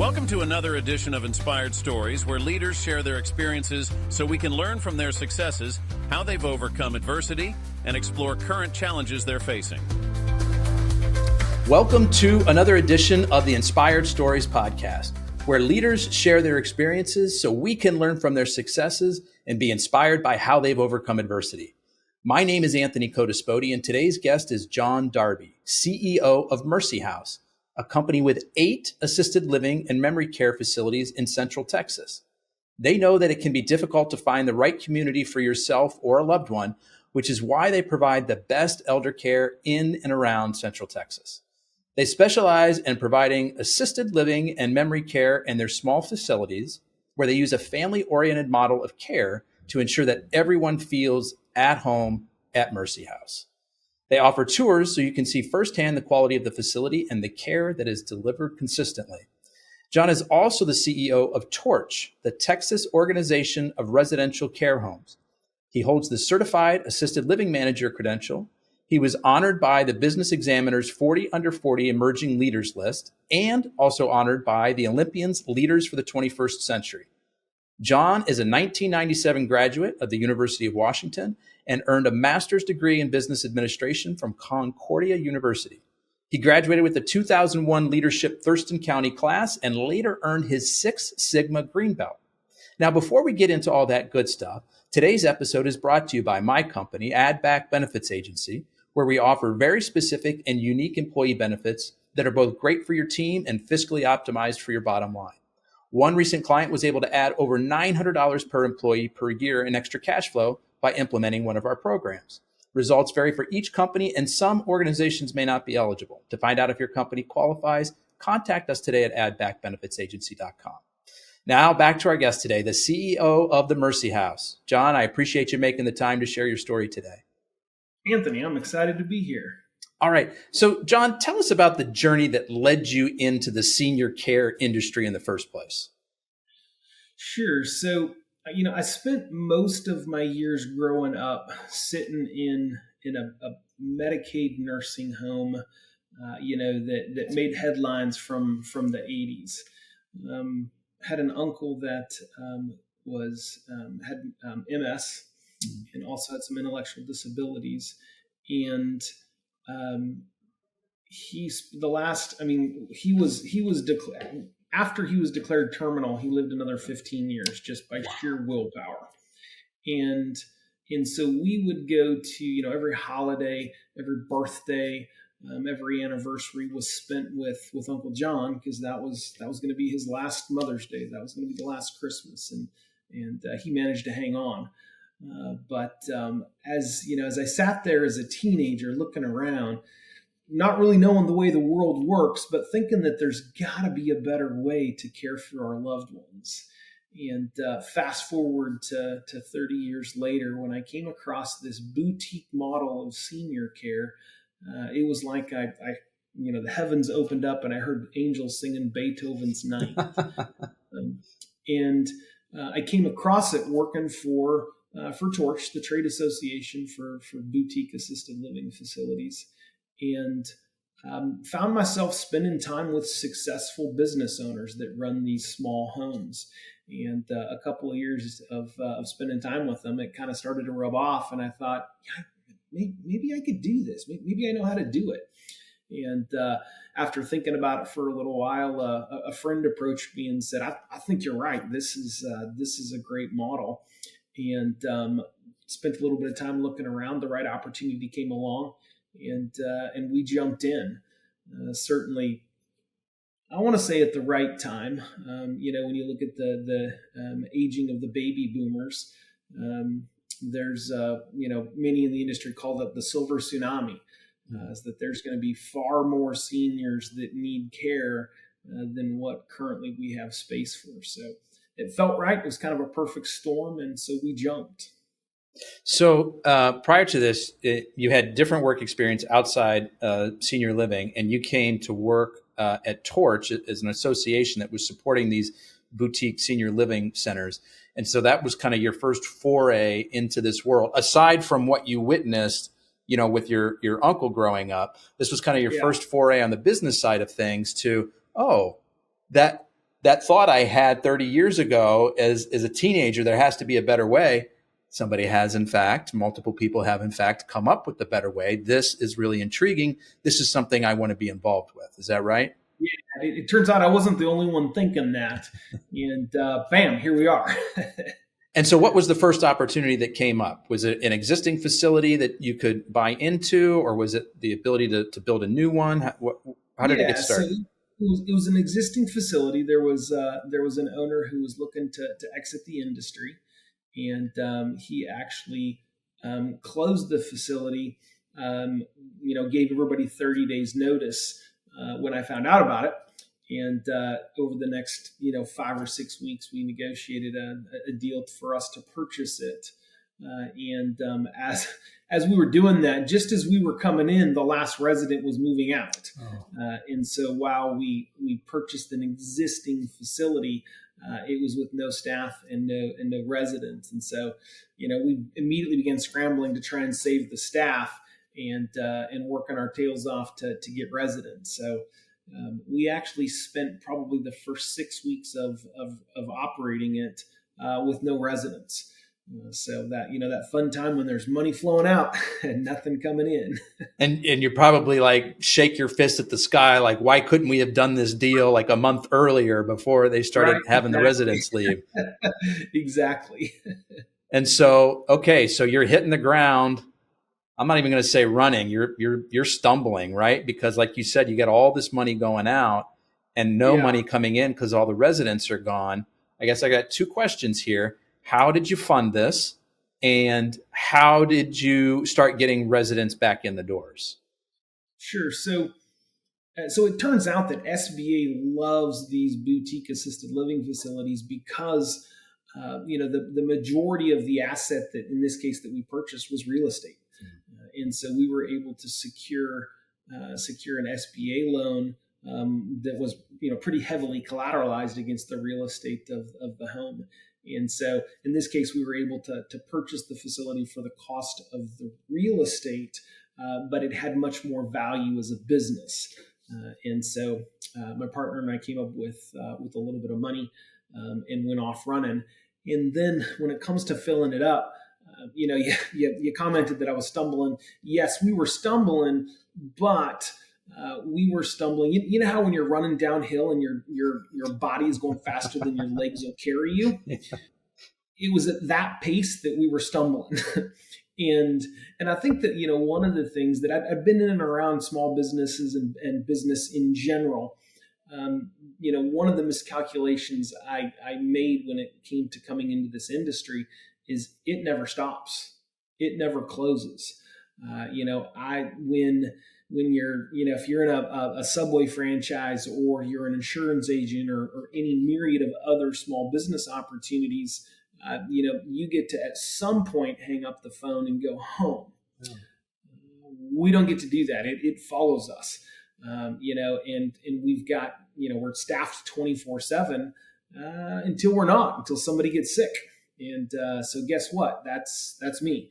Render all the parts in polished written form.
Welcome to another edition of Inspired Stories, where leaders share their experiences so we can learn from their successes, how they've overcome adversity, and explore current challenges they're facing. Welcome to another edition of the Inspired Stories podcast, where leaders share their experiences so we can learn from their successes and be inspired by how they've overcome adversity. My name is Anthony Codispoti, and today's guest is John Darby, CEO of Mercy House, a company with 8 assisted living and memory care facilities in Central Texas. They know that it can be difficult to find the right community for yourself or a loved one, which is why they provide the best elder care in and around Central Texas. They specialize in providing assisted living and memory care in their small facilities, where they use a family-oriented model of care to ensure that everyone feels at home at Mercy House. They offer tours so you can see firsthand the quality of the facility and the care that is delivered consistently. John is also the CEO of Torch, the Texas Organization of Residential Care Homes. He holds the Certified Assisted Living Manager credential. He was honored by the Business Examiner's 40 Under 40 Emerging Leaders list and also honored by the Olympians Leaders for the 21st Century. John is a 1997 graduate of the University of Washington and earned a master's degree in business administration from Concordia University. He graduated with the 2001 Leadership Thurston County class and later earned his Six Sigma Green Belt. Now, before we get into all that good stuff, today's episode is brought to you by my company, Add Back Benefits Agency, where we offer very specific and unique employee benefits that are both great for your team and fiscally optimized for your bottom line. One recent client was able to add over $900 per employee per year in extra cash flow by implementing one of our programs. Results vary for each company, and some organizations may not be eligible. To find out if your company qualifies, contact us today at addbackbenefitsagency.com. Now back to our guest today, the CEO of the Mercy House. John, I appreciate you making the time to share your story today. Anthony, I'm excited to be here. All right. So, John, tell us about the journey that led you into the senior care industry in the first place. Sure. So, I spent most of my years growing up sitting in a Medicaid nursing home, that made headlines from the 80s. Had an uncle that had MS and also had some intellectual disabilities, and he was declared, after he was declared terminal, he lived another 15 years just by sheer willpower. And so we would go to, every holiday, every birthday, every anniversary was spent with Uncle John, because that was going to be his last Mother's Day. That was going to be the last Christmas. And he managed to hang on. But as I sat there as a teenager looking around, not really knowing the way the world works, but thinking that there's got to be a better way to care for our loved ones. And fast forward to 30 years later, when I came across this boutique model of senior care, it was like the heavens opened up and I heard angels singing Beethoven's Ninth. I came across it working for Torch, the trade association for boutique assisted living facilities, and found myself spending time with successful business owners that run these small homes. And a couple of years of spending time with them, it kind of started to rub off, and I thought, maybe I could do this. Maybe I know how to do it. And after thinking about it for a little while, a friend approached me and said, "I think you're right. This is a great model." And spent a little bit of time looking around. The right opportunity came along, and we jumped in. Certainly, I want to say at the right time. When you look at the aging of the baby boomers, there's many in the industry call it the silver tsunami. Is that there's going to be far more seniors that need care than what currently we have space for. So it felt right. It was kind of a perfect storm, and so we jumped. So prior to this, you had different work experience outside senior living, and you came to work at Torch as an association that was supporting these boutique senior living centers. And so that was kind of your first foray into this world, aside from what you witnessed with your uncle growing up. This was kind of your first foray on the business side of things to, that that thought I had 30 years ago as a teenager, there has to be a better way. Somebody has, in fact, multiple people have, in fact, come up with the better way. This is really intriguing. This is something I want to be involved with. Is that right? Yeah, it turns out I wasn't the only one thinking that. And bam, here we are. And so what was the first opportunity that came up? Was it an existing facility that you could buy into, or was it the ability to build a new one? How did it get started? So it was an existing facility. There was an owner who was looking to exit the industry, and he actually closed the facility. Gave everybody 30 days notice when I found out about it. And over the next 5 or 6 weeks, we negotiated a deal for us to purchase it. As we were doing that, just as we were coming in, the last resident was moving out. And so while we purchased an existing facility, it was with no staff and no residents. And so, we immediately began scrambling to try and save the staff and working our tails off to get residents. So we actually spent probably the first 6 weeks of operating it with no residents. So that fun time when there's money flowing out and nothing coming in. And you're probably like shake your fist at the sky, like, why couldn't we have done this deal like a month earlier before they started having the residents leave? Exactly. And so, okay, so you're hitting the ground. I'm not even going to say running. You're stumbling, right? Because like you said, you got all this money going out and no money coming in because all the residents are gone. I guess I got 2 questions here. How did you fund this? And how did you start getting residents back in the doors? Sure. So it turns out that SBA loves these boutique assisted living facilities because, the majority of the asset that, in this case, that we purchased was real estate. And so we were able to secure an SBA loan that was, pretty heavily collateralized against the real estate of the home. And so in this case, we were able to purchase the facility for the cost of the real estate, but it had much more value as a business. And so my partner and I came up with a little bit of money and went off running. And then when it comes to filling it up, you commented that I was stumbling. Yes, we were stumbling, but we were stumbling. You know how when you're running downhill and your body is going faster than your legs will carry you? It was at that pace that we were stumbling. And I think that, one of the things that I've been in and around small businesses and business in general, one of the miscalculations I made when it came to coming into this industry is it never stops. It never closes. When you're, if you're in a Subway franchise or you're an insurance agent or any myriad of other small business opportunities, you get to at some point hang up the phone and go home. Yeah. We don't get to do that. It follows us, and we've got, we're staffed 24/7 until somebody gets sick. And so guess what? That's me.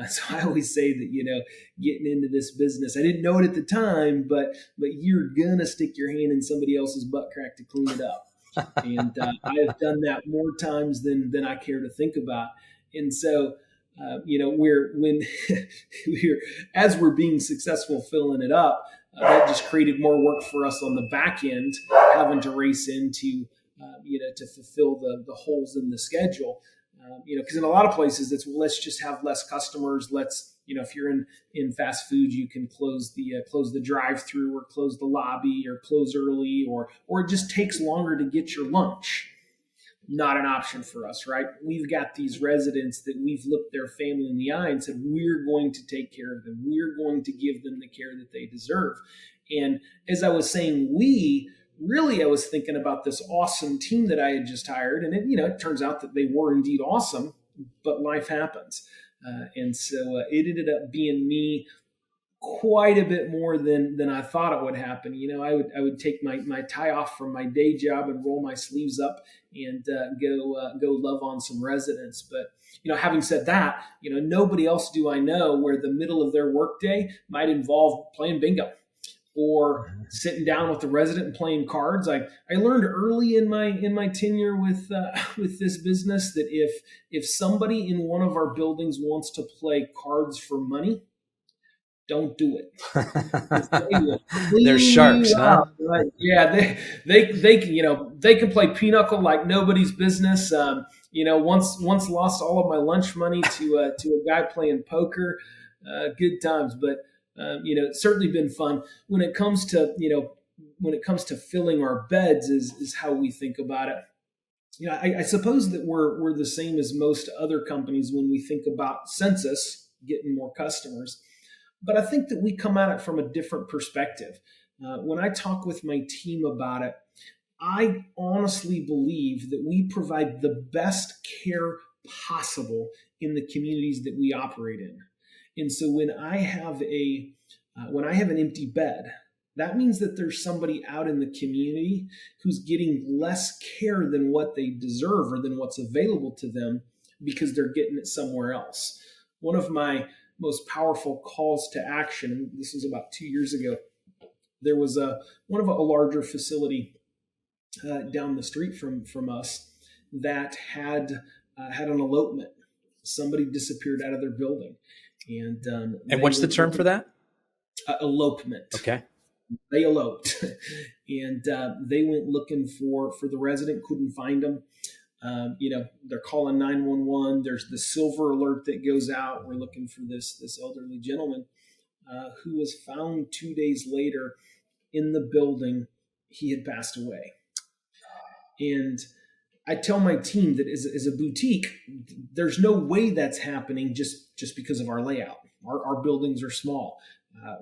So I always say that, getting into this business, I didn't know it at the time, but you're going to stick your hand in somebody else's butt crack to clean it up. And I have done that more times than I care to think about. And so, as we're being successful filling it up, that just created more work for us on the back end, having to race into, to fulfill the holes in the schedule. Because in a lot of places it's, let's just have less customers. Let's, if you're in fast food, you can close the drive-through or close the lobby or close early, or it just takes longer to get your lunch. Not an option for us, right? We've got these residents that we've looked their family in the eye and said, we're going to take care of them. We're going to give them the care that they deserve. And as I was saying, I was thinking about this awesome team that I had just hired, and it turns out that they were indeed awesome, but life happens. And so it ended up being me quite a bit more than I thought it would happen. I would take my tie off from my day job and roll my sleeves up and go love on some residents. But having said that, nobody else do I know where the middle of their workday might involve playing bingo or sitting down with the resident and playing cards. I learned early in my tenure with this business that if somebody in one of our buildings wants to play cards for money, don't do it. They will They're clean sharks, you huh? up. Right? Yeah, they can they can play pinochle like nobody's business. Once lost all of my lunch money to a guy playing poker. Good times, but it's certainly been fun. When it comes to filling our beds is how we think about it. I suppose that we're the same as most other companies when we think about census, getting more customers. But I think that we come at it from a different perspective. When I talk with my team about it, I honestly believe that we provide the best care possible in the communities that we operate in. And so when I have an empty bed, that means that there's somebody out in the community who's getting less care than what they deserve or than what's available to them because they're getting it somewhere else. One of my most powerful calls to action, this was about 2 years ago, there was a larger facility down the street from us that had an elopement. Somebody disappeared out of their building, and what's the term for that? Elopement. Okay. They eloped, and they went looking for the resident, couldn't find them. They're calling 911. There's the silver alert that goes out. We're looking for this elderly gentleman who was found 2 days later in the building. He had passed away. And I tell my team that as a boutique, there's no way that's happening just because of our layout. Our buildings are small.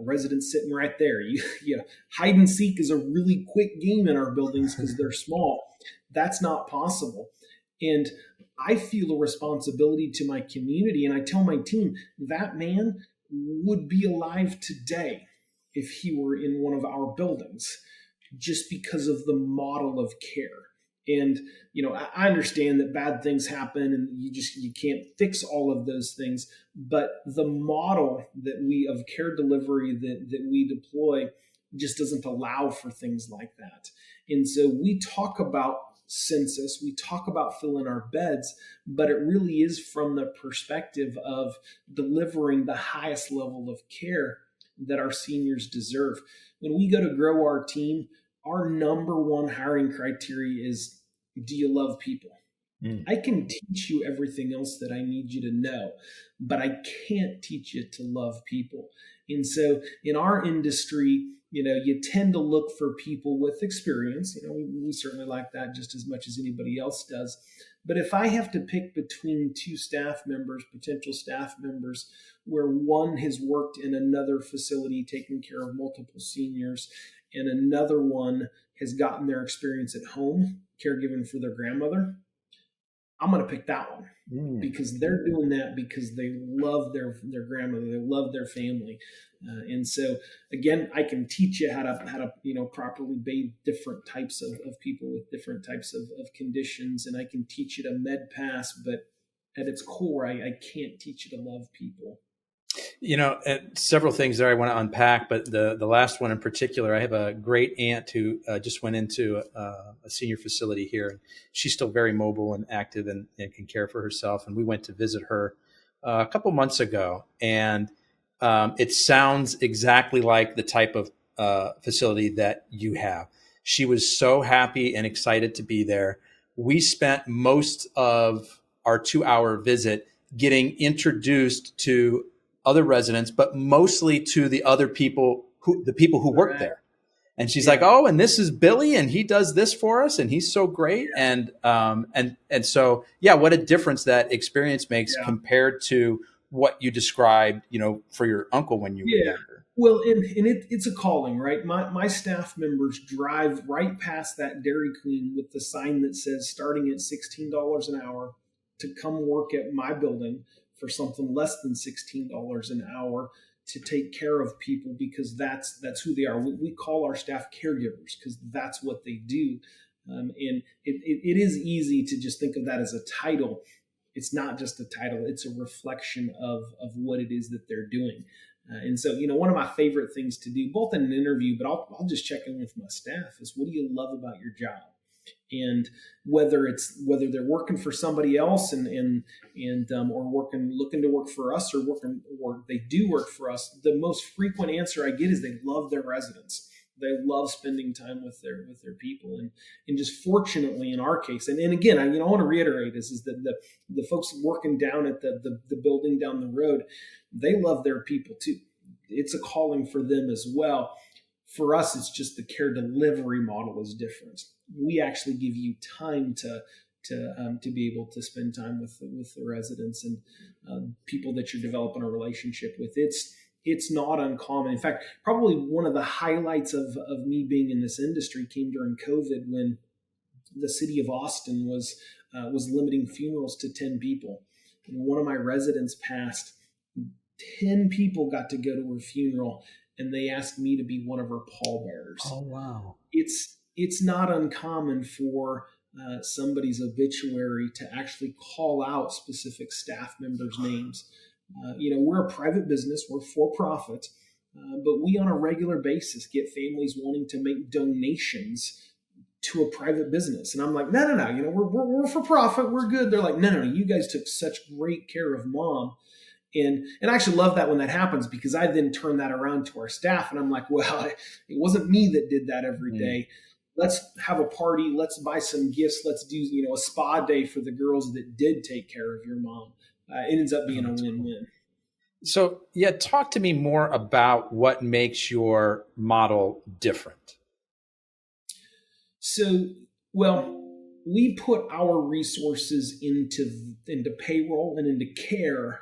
Residents sitting right there. Hide and seek is a really quick game in our buildings because they're small. That's not possible. And I feel a responsibility to my community. And I tell my team that man would be alive today if he were in one of our buildings, just because of the model of care. And, I understand that bad things happen and you can't fix all of those things, but the model of care delivery that we deploy just doesn't allow for things like that. And so we talk about census, we talk about filling our beds, but it really is from the perspective of delivering the highest level of care that our seniors deserve. When we go to grow our team, our number one hiring criteria is, do you love people? I can teach you everything else that I need you to know, but I can't teach you to love people. And so in our industry, you tend to look for people with experience. We certainly like that just as much as anybody else does. But if I have to pick between two potential staff members, where one has worked in another facility taking care of multiple seniors, and another one has gotten their experience at home, caregiving for their grandmother, I'm going to pick that one because they're doing that because they love their grandmother, they love their family, and so again, I can teach you how to properly bathe different types of people with different types of conditions, and I can teach you to med pass, but at its core, I can't teach you to love people. Several things there I want to unpack, but the last one in particular, I have a great aunt who just went into a senior facility here. And she's still very mobile and active and can care for herself. And we went to visit her a couple months ago. And it sounds exactly like the type of facility that you have. She was so happy and excited to be there. We spent most of our 2-hour visit getting introduced to other residents, but mostly to the people who work there. And she's like, "Oh, and this is Billy, and he does this for us, and he's so great." And so, what a difference that experience makes compared to what you described, for your uncle when you were younger. Well, and it's a calling, right? My staff members drive right past that Dairy Queen with the sign that says starting at $16 an hour to come work at my building for something less than $16 an hour to take care of people, because that's who they are. We call our staff caregivers because that's what they do. And it is easy to just think of that as a title. It's not just a title. It's a reflection of what it is that they're doing. And so, one of my favorite things to do, both in an interview, but I'll just check in with my staff, is what do you love about your job? And whether they're working for somebody else or looking to work for us or they do work for us, the most frequent answer I get is they love their residents. They love spending time with their people, and just fortunately in our case, and again, I want to reiterate is that the folks working down at the building down the road, they love their people too. It's a calling for them as well. For us, it's just the care delivery model is different. We actually give you time to be able to spend time with the residents and people that you're developing a relationship with. It's not uncommon. In fact, probably one of the highlights of me being in this industry came during COVID, when the city of Austin was limiting funerals to 10 people. And one of my residents passed. 10 people got to go to her funeral, and they asked me to be one of her pallbearers. Oh, wow. It's not uncommon for somebody's obituary to actually call out specific staff members' names. We're a private business, we're for profit, but we on a regular basis get families wanting to make donations to a private business. And I'm like, no, we're for profit, we're good. They're like, no, you guys took such great care of mom. And I actually love that when that happens, because I then turn that around to our staff and I'm like, well, it wasn't me that did that every day. Let's have a party. Let's buy some gifts. Let's do, a spa day for the girls that did take care of your mom. It ends up being a win-win. So talk to me more about what makes your model different. So, we put our resources into payroll and into care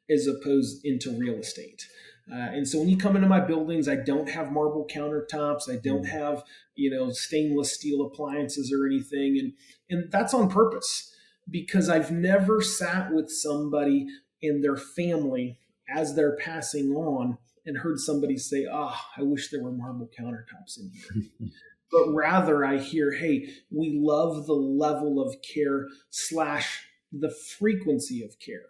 as opposed into real estate. And so when you come into my buildings, I don't have marble countertops. I don't have, stainless steel appliances or anything. And that's on purpose, because I've never sat with somebody and their family as they're passing on and heard somebody say, I wish there were marble countertops in here. But rather I hear, hey, we love the level of care / the frequency of care.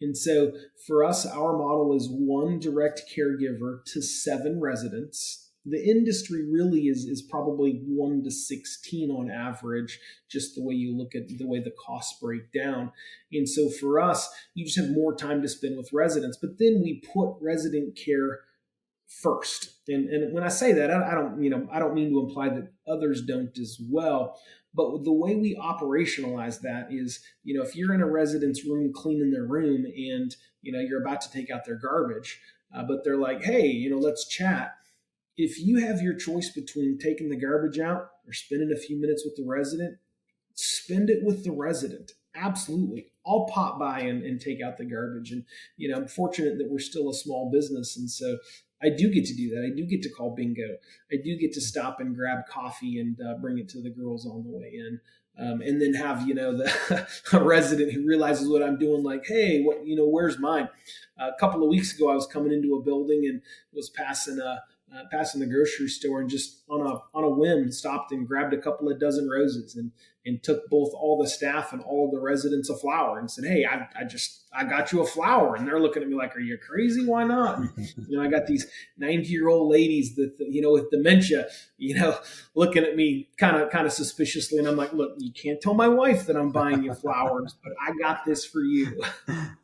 And so for us, our model is 1 direct caregiver to 7 residents. The industry really is probably 1 to 16 on average, just the way you look at the way the costs break down. And so for us, you just have more time to spend with residents. But then we put resident care first. And when I say that, I don't mean to imply that others don't as well. But the way we operationalize that is, if you're in a resident's room cleaning their room and, you're about to take out their garbage, but they're like, hey, let's chat. If you have your choice between taking the garbage out or spending a few minutes with the resident, spend it with the resident. Absolutely. I'll pop by and take out the garbage. And, I'm fortunate that we're still a small business. And so I do get to do that. I do get to call bingo. I do get to stop and grab coffee and bring it to the girls on the way in. And then have, a resident who realizes what I'm doing, like, hey, where's mine? A couple of weeks ago, I was coming into a building and was passing the grocery store, and just on a whim stopped and grabbed a couple of dozen roses and took both all the staff and all of the residents a flower and said, hey, I got you a flower. And they're looking at me like, are you crazy? Why not? I got these 90-year-old ladies that, with dementia, looking at me kind of suspiciously. And I'm like, look, you can't tell my wife that I'm buying you flowers, but I got this for you.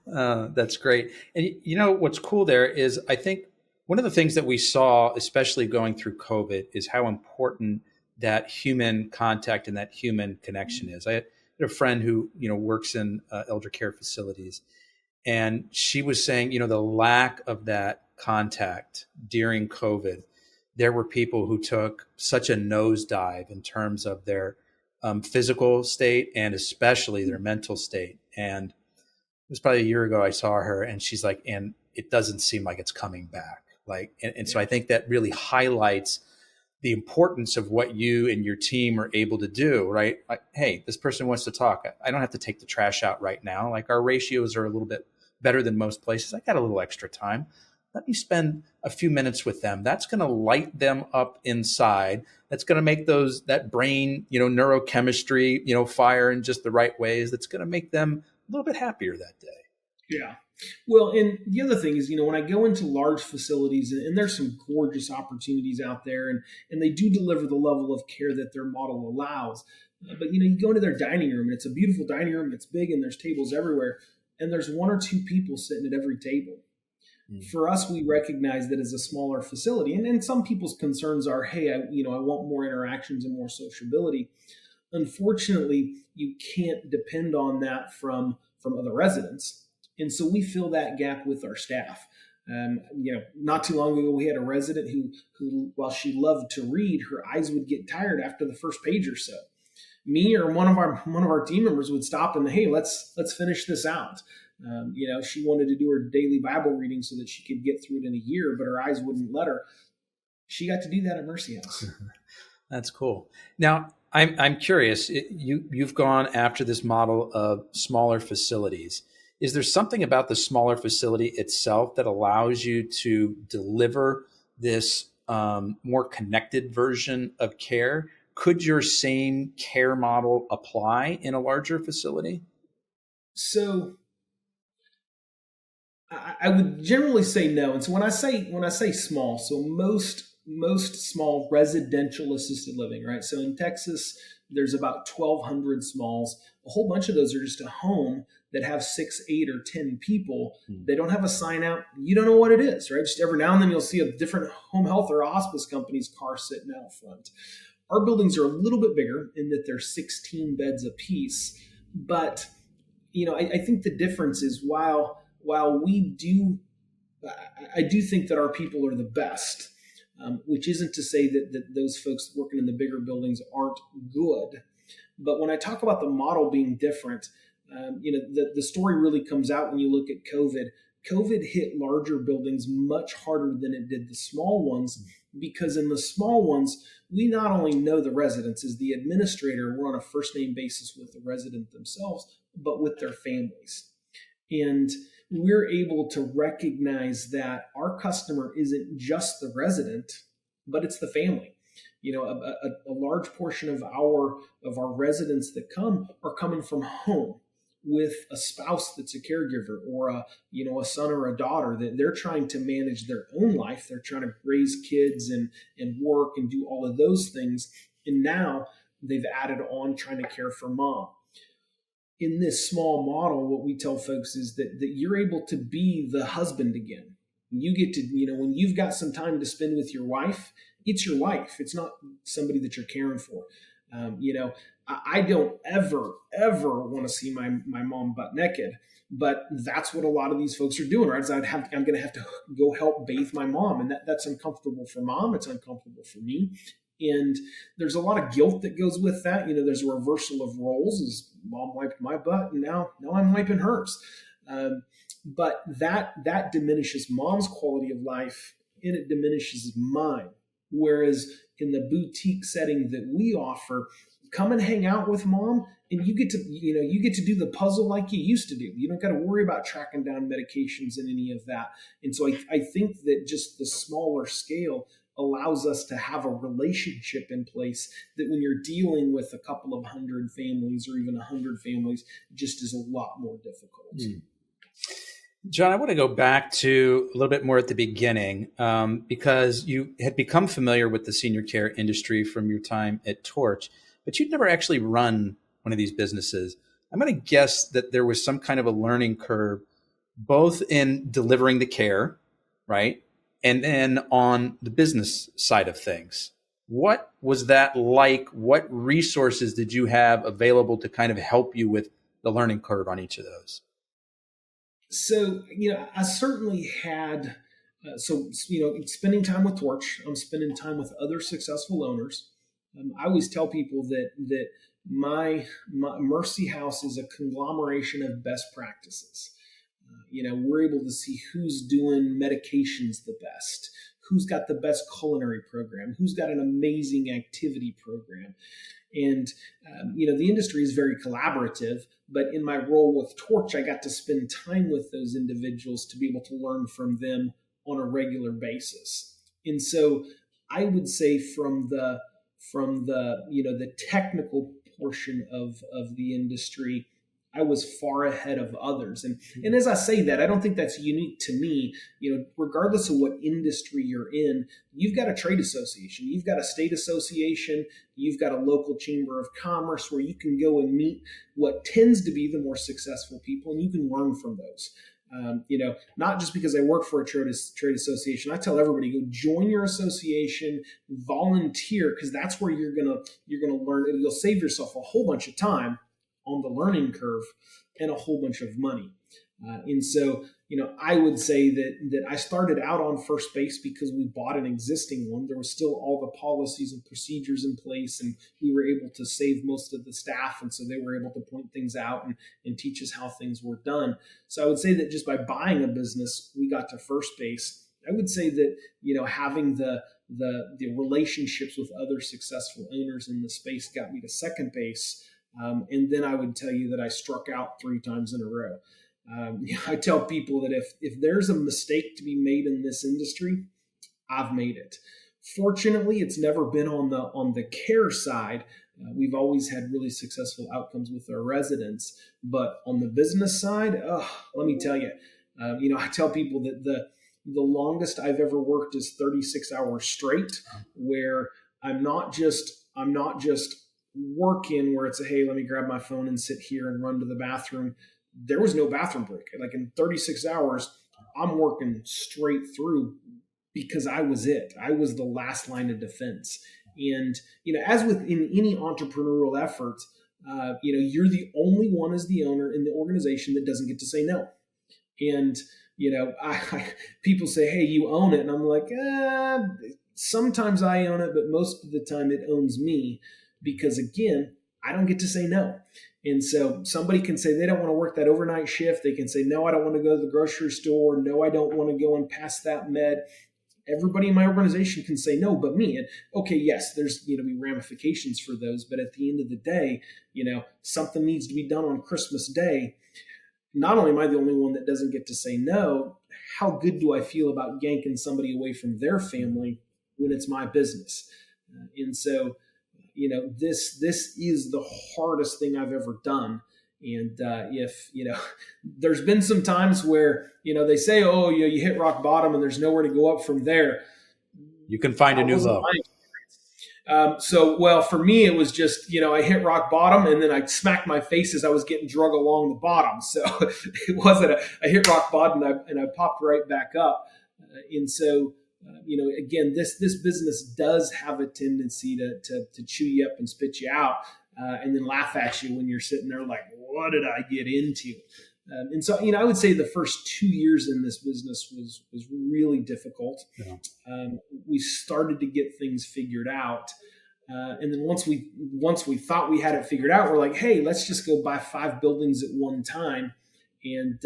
That's great. And what's cool there is, I think one of the things that we saw, especially going through COVID, is how important that human contact and that human connection is. I had a friend who, works in elder care facilities, and she was saying, the lack of that contact during COVID, there were people who took such a nosedive in terms of their physical state and especially their mental state. And it was probably a year ago I saw her, and she's like, and it doesn't seem like it's coming back. So I think that really highlights the importance of what you and your team are able to do, right? Like, hey, this person wants to talk. I don't have to take the trash out right now. Like, our ratios are a little bit better than most places. I got a little extra time. Let me spend a few minutes with them. That's going to light them up inside. That's going to make that brain, neurochemistry, fire in just the right ways. That's going to make them a little bit happier that day. Yeah. Well, and the other thing is, when I go into large facilities, and there's some gorgeous opportunities out there, and they do deliver the level of care that their model allows. But you go into their dining room, and it's a beautiful dining room. It's big, and there's tables everywhere, and there's one or two people sitting at every table. For us, we recognize that as a smaller facility, and some people's concerns are, hey, I want more interactions and more sociability. Unfortunately, you can't depend on that from other residents, and so we fill that gap with our staff. Not too long ago, we had a resident who, while she loved to read, her eyes would get tired after the first page or so. Me or one of our team members would stop and, hey, let's finish this out. She wanted to do her daily Bible reading so that she could get through it in a year, but her eyes wouldn't let her. She got to do that at Mercy House. That's cool. Now, I'm curious. You've gone after this model of smaller facilities. Is there something about the smaller facility itself that allows you to deliver this more connected version of care? Could your same care model apply in a larger facility? So I would generally say no. And so when I say small, so most small residential assisted living, right? So in Texas, there's about 1,200 smalls. A whole bunch of those are just a home that have 6, 8, or 10 people. They don't have a sign out. You don't know what it is, right? Just every now and then you'll see a different home health or hospice company's car sitting out front. Our buildings are a little bit bigger in that they're 16 beds apiece. But, I think the difference is while we do, I do think that our people are the best, which isn't to say that those folks working in the bigger buildings aren't good. But when I talk about the model being different, the story really comes out when you look at COVID. COVID hit larger buildings much harder than it did the small ones, because in the small ones, we not only know the residents as the administrator, we're on a first name basis with the resident themselves, but with their families. And we're able to recognize that our customer isn't just the resident, but it's the family. A large portion of our residents that come are coming from home with a spouse that's a caregiver, or a son or a daughter that they're trying to manage their own life. They're trying to raise kids and work and do all of those things. And now they've added on trying to care for mom. In this small model, what we tell folks is that you're able to be the husband again. You get to, when you've got some time to spend with your wife, it's your wife. It's not somebody that you're caring for. I don't ever want to see my mom butt naked, but that's what a lot of these folks are doing, right? So I'm going to have to go help bathe my mom, and that's uncomfortable for mom. It's uncomfortable for me. And there's a lot of guilt that goes with that. There's a reversal of roles, as mom wiped my butt and now I'm wiping hers. But that diminishes mom's quality of life, and it diminishes mine. Whereas in the boutique setting that we offer, come and hang out with mom, and you get to do the puzzle like you used to do. You don't got to worry about tracking down medications and any of that. And so I think that just the smaller scale allows us to have a relationship in place that when you're dealing with a couple of 100 families or even 100 families, just is a lot more difficult. John, I want to go back to a little bit more at the beginning, because you had become familiar with the senior care industry from your time at Torch, but you'd never actually run one of these businesses. I'm going to guess that there was some kind of a learning curve, both in delivering the care, right? And then on the business side of things. What was that like? What resources did you have available to kind of help you with the learning curve on each of those? So, I certainly had, spending time with Torch, I'm spending time with other successful owners. I always tell people that my Mercy House is a conglomeration of best practices. We're able to see who's doing medications the best, who's got the best culinary program, who's got an amazing activity program. And, the industry is very collaborative, but in my role with Torch, I got to spend time with those individuals to be able to learn from them on a regular basis. And so I would say from the technical portion of the industry, I was far ahead of others. And as I say that, I don't think that's unique to me. Regardless of what industry you're in, you've got a trade association, you've got a state association, you've got a local chamber of commerce where you can go and meet what tends to be the more successful people, and you can learn from those. Not just because I work for a trade association. I tell everybody, go join your association, volunteer, because that's where you're gonna learn. You'll save yourself a whole bunch of time on the learning curve and a whole bunch of money. And so, I would say that I started out on First Base because we bought an existing one. There was still all the policies and procedures in place, and we were able to save most of the staff. And so they were able to point things out and teach us how things were done. So I would say that just by buying a business, we got to First Base. I would say that, having the relationships with other successful owners in the space got me to Second Base. And then I would tell you that I struck out 3 times in a row. I tell people that if there's a mistake to be made in this industry, I've made it. Fortunately, it's never been on the care side. We've always had really successful outcomes with our residents, but on the business side, let me tell you, I tell people that the longest I've ever worked is 36 hours straight, where I'm not just working where it's hey, let me grab my phone and sit here and run to the bathroom. There was no bathroom break. Like in 36 hours, I'm working straight through because I was it. I was the last line of defense. And, as with in any entrepreneurial effort, you're the only one as the owner in the organization that doesn't get to say no. And, people say, hey, you own it. And I'm like, sometimes I own it, but most of the time it owns me because, again, I don't get to say no. And so somebody can say they don't want to work that overnight shift. They can say, no, I don't want to go to the grocery store. No, I don't want to go and pass that med. Everybody in my organization can say no, but me. And okay, yes, there's be ramifications for those. But at the end of the day, something needs to be done on Christmas Day. Not only am I the only one that doesn't get to say no, how good do I feel about yanking somebody away from their family when it's my business? And so, this is the hardest thing I've ever done. And if, there's been some times where, they say, oh, you hit rock bottom and there's nowhere to go up from there. You can find a new low. Well, for me, it was just, I hit rock bottom and then I smacked my face as I was getting drug along the bottom. So it wasn't I hit rock bottom and I popped right back up. And so, again, this business does have a tendency to chew you up and spit you out and then laugh at you when you're sitting there like, what did I get into? And so, I would say the first 2 years in this business was really difficult. Yeah. We started to get things figured out. And then once we thought we had it figured out, we're like, hey, let's just go buy 5 buildings at one time. And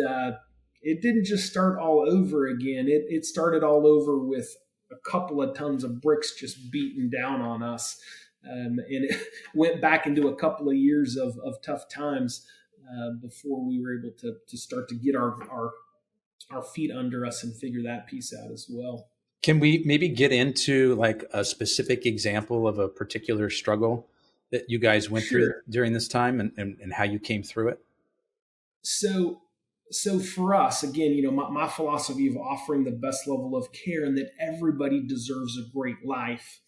it didn't just start all over again. It started all over with a couple of tons of bricks just beaten down on us. And it went back into a couple of years of tough times before we were able to start to get our feet under us and figure that piece out as well. Can we maybe get into like a specific example of a particular struggle that you guys went through during this time and how you came through it? So for us, again, my philosophy of offering the best level of care and that everybody deserves a great life,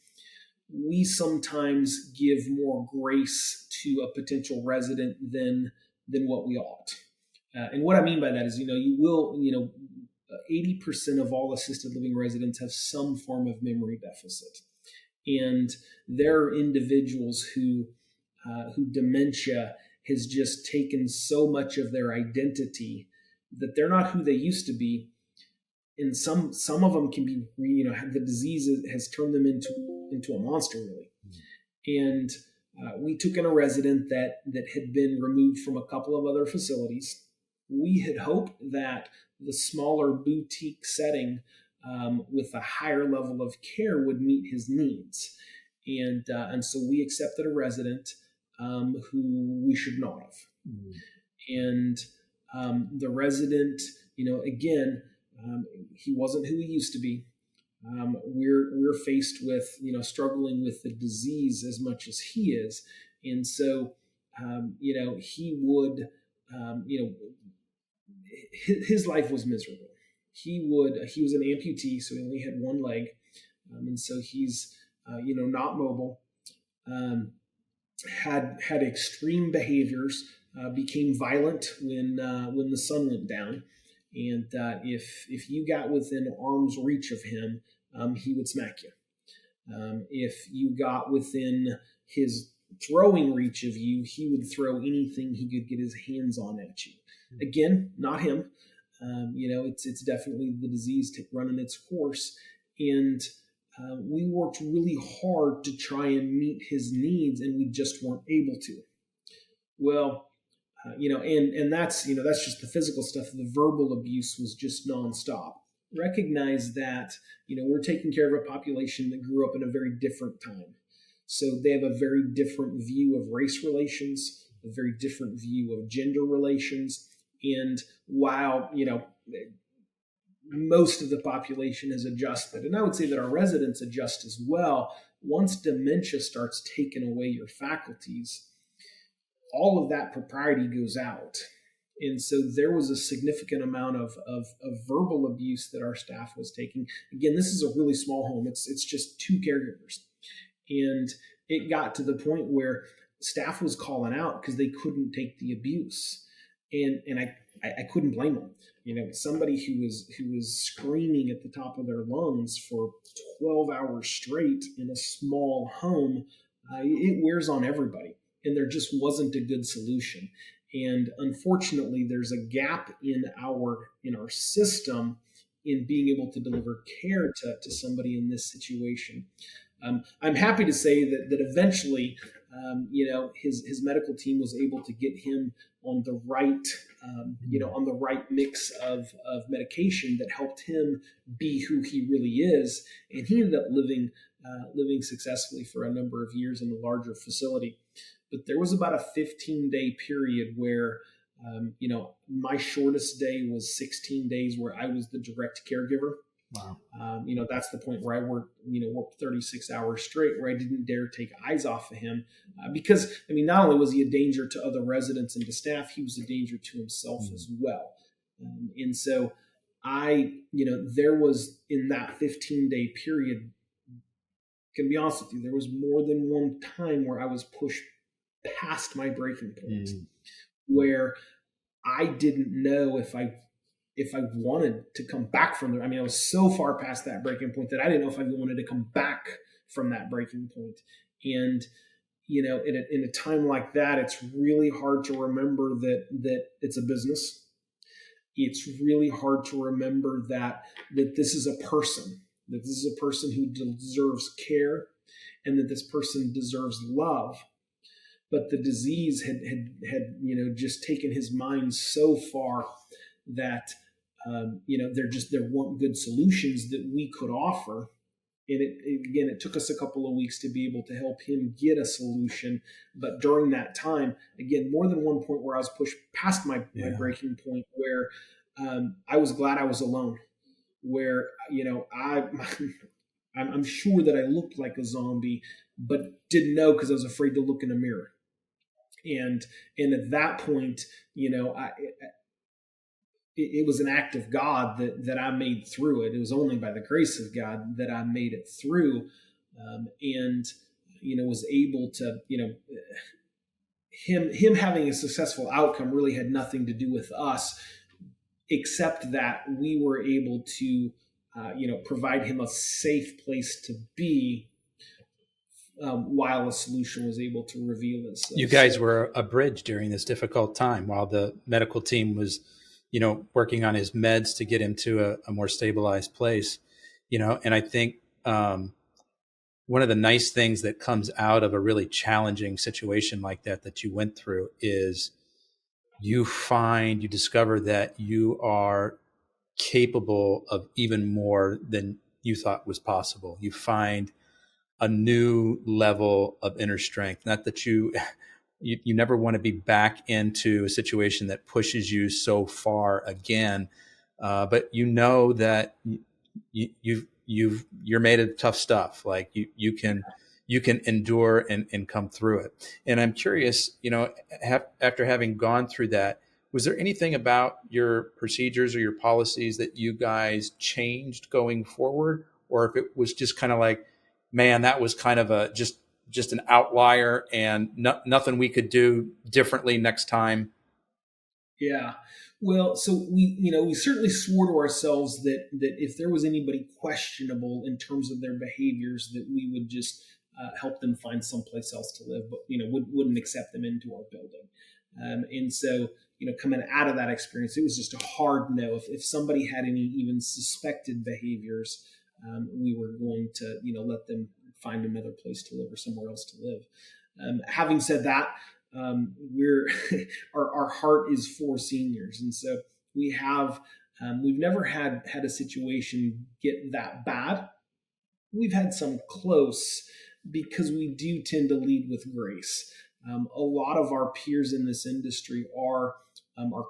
we sometimes give more grace to a potential resident than what we ought. And what I mean by that is, you will, 80% of all assisted living residents have some form of memory deficit. And there are individuals who dementia has just taken so much of their identity that they're not who they used to be. And some of them can be, the disease has turned them into a monster, really. And we took in a resident that had been removed from a couple of other facilities. We had hoped that the smaller boutique setting with a higher level of care would meet his needs. And so we accepted a resident who we should not have. And the resident, again, he wasn't who he used to be. We're faced with, struggling with the disease as much as he is. And so, he would his life was miserable. He was an amputee, so he only had one leg, and so he's not mobile. Had extreme behaviors, became violent when the sun went down, and if you got within arm's reach of him, he would smack you. If you got within his throwing reach of you, he would throw anything he could get his hands on at you. Again, not him. It's definitely the disease running its course, and we worked really hard to try and meet his needs, and we just weren't able to. Well, and that's just the physical stuff. The verbal abuse was just nonstop. Recognize that, we're taking care of a population that grew up in a very different time. So they have a very different view of race relations, a very different view of gender relations. And while, most of the population has adjusted, and I would say that our residents adjust as well, once dementia starts taking away your faculties, all of that propriety goes out. And so there was a significant amount of verbal abuse that our staff was taking. Again, this is a really small home. It's just 2 caregivers. And it got to the point where staff was calling out because they couldn't take the abuse. And I couldn't blame them. Somebody who was screaming at the top of their lungs for 12 hours straight in a small home, it wears on everybody. And there just wasn't a good solution. And unfortunately, there's a gap in our system in being able to deliver care to somebody in this situation. I'm happy to say that eventually, his medical team was able to get him on the right, on the right mix of medication that helped him be who he really is, and he ended up living successfully for a number of years in a larger facility. But there was about a 15-day period where, my shortest day was 16 days where I was the direct caregiver. Wow. That's the point where I worked 36 hours straight, where I didn't dare take eyes off of him because, not only was he a danger to other residents and to staff, he was a danger to himself as well. And so there was, in that 15-day period, can be honest with you, there was more than one time where I was pushed past my breaking point, where I didn't know if I wanted to come back from there. I was so far past that breaking point that I didn't know if I wanted to come back from that breaking point. And, in a time like that, it's really hard to remember that it's a business. It's really hard to remember that this is a person, that this is a person who deserves care, and that this person deserves love. But the disease had just taken his mind so far that there weren't good solutions that we could offer. And it took us a couple of weeks to be able to help him get a solution. But during that time, again, more than one point where I was pushed past my breaking point, where I was glad I was alone, where, I'm sure that I looked like a zombie, but didn't know because I was afraid to look in a mirror. And at that point, it was an act of God that I made through it. It was only by the grace of God that I made it through, and was able to, him having a successful outcome really had nothing to do with us, except that we were able to, provide him a safe place to be, while a solution was able to reveal itself. You guys were a bridge during this difficult time while the medical team was, working on his meds to get him to a more stabilized place, and I think one of the nice things that comes out of a really challenging situation like that you went through is you discover that you are capable of even more than you thought was possible. You find a new level of inner strength. Not that you never want to be back into a situation that pushes you so far again, but that you're made of tough stuff. Like you can endure and come through it. And I'm curious, after having gone through that, Was there anything about your procedures or your policies that you guys changed going forward? Or if it was just kind of like, man, that was kind of just an outlier and nothing we could do differently next time? Yeah. Well, so we certainly swore to ourselves that if there was anybody questionable in terms of their behaviors, that we would just help them find someplace else to live, but wouldn't accept them into our building. And so coming out of that experience, it was just a hard no. If somebody had any even suspected behaviors, we were going to let them find another place to live or somewhere else to live. Having said that, we're our heart is for seniors, and so we've never had a situation get that bad. We've had some close, because we do tend to lead with grace. A lot of our peers in this industry are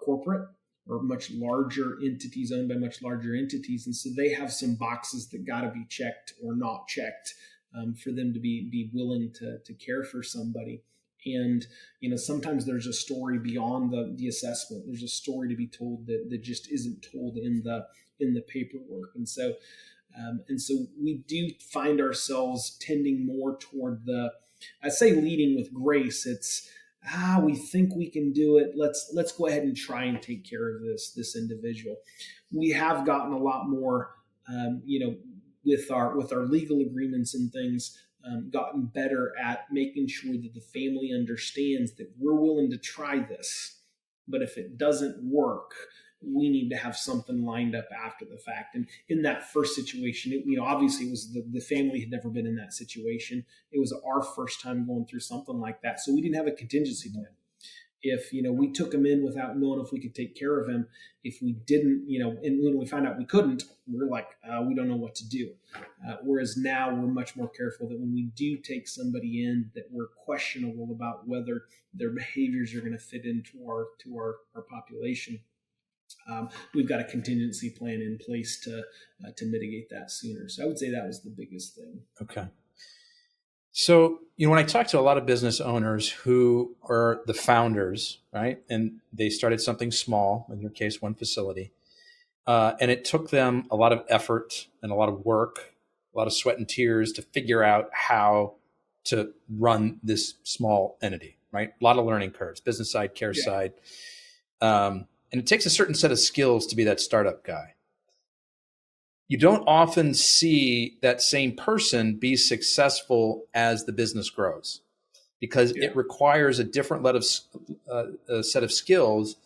corporate or much larger entities, owned by much larger entities, and so they have some boxes that got to be checked or not checked for them to be willing to care for somebody. And sometimes there's a story beyond the assessment. There's a story to be told that just isn't told in the paperwork. And so we do find ourselves tending more toward I say leading with grace. It's we think we can do it. Let's go ahead and try and take care of this individual. We have gotten a lot more, with our legal agreements and things. Gotten better at making sure that the family understands that we're willing to try this, but if it doesn't work, we need to have something lined up after the fact. And in that first situation, obviously it was the family had never been in that situation. It was our first time going through something like that, so we didn't have a contingency plan. If we took him in without knowing if we could take care of him, if we didn't, and when we found out we couldn't, we're like, we don't know what to do. Whereas now we're much more careful that when we do take somebody in, that we're questionable about whether their behaviors are going to fit into our population. We've got a contingency plan in place to mitigate that sooner. So I would say that was the biggest thing. Okay. So, when I talk to a lot of business owners who are the founders, right, and they started something small, in your case, one facility, and it took them a lot of effort and a lot of work, a lot of sweat and tears to figure out how to run this small entity, right? A lot of learning curves, business side, care side. And it takes a certain set of skills to be that startup guy. You don't often see that same person be successful as the business grows, because it requires a different set of skills.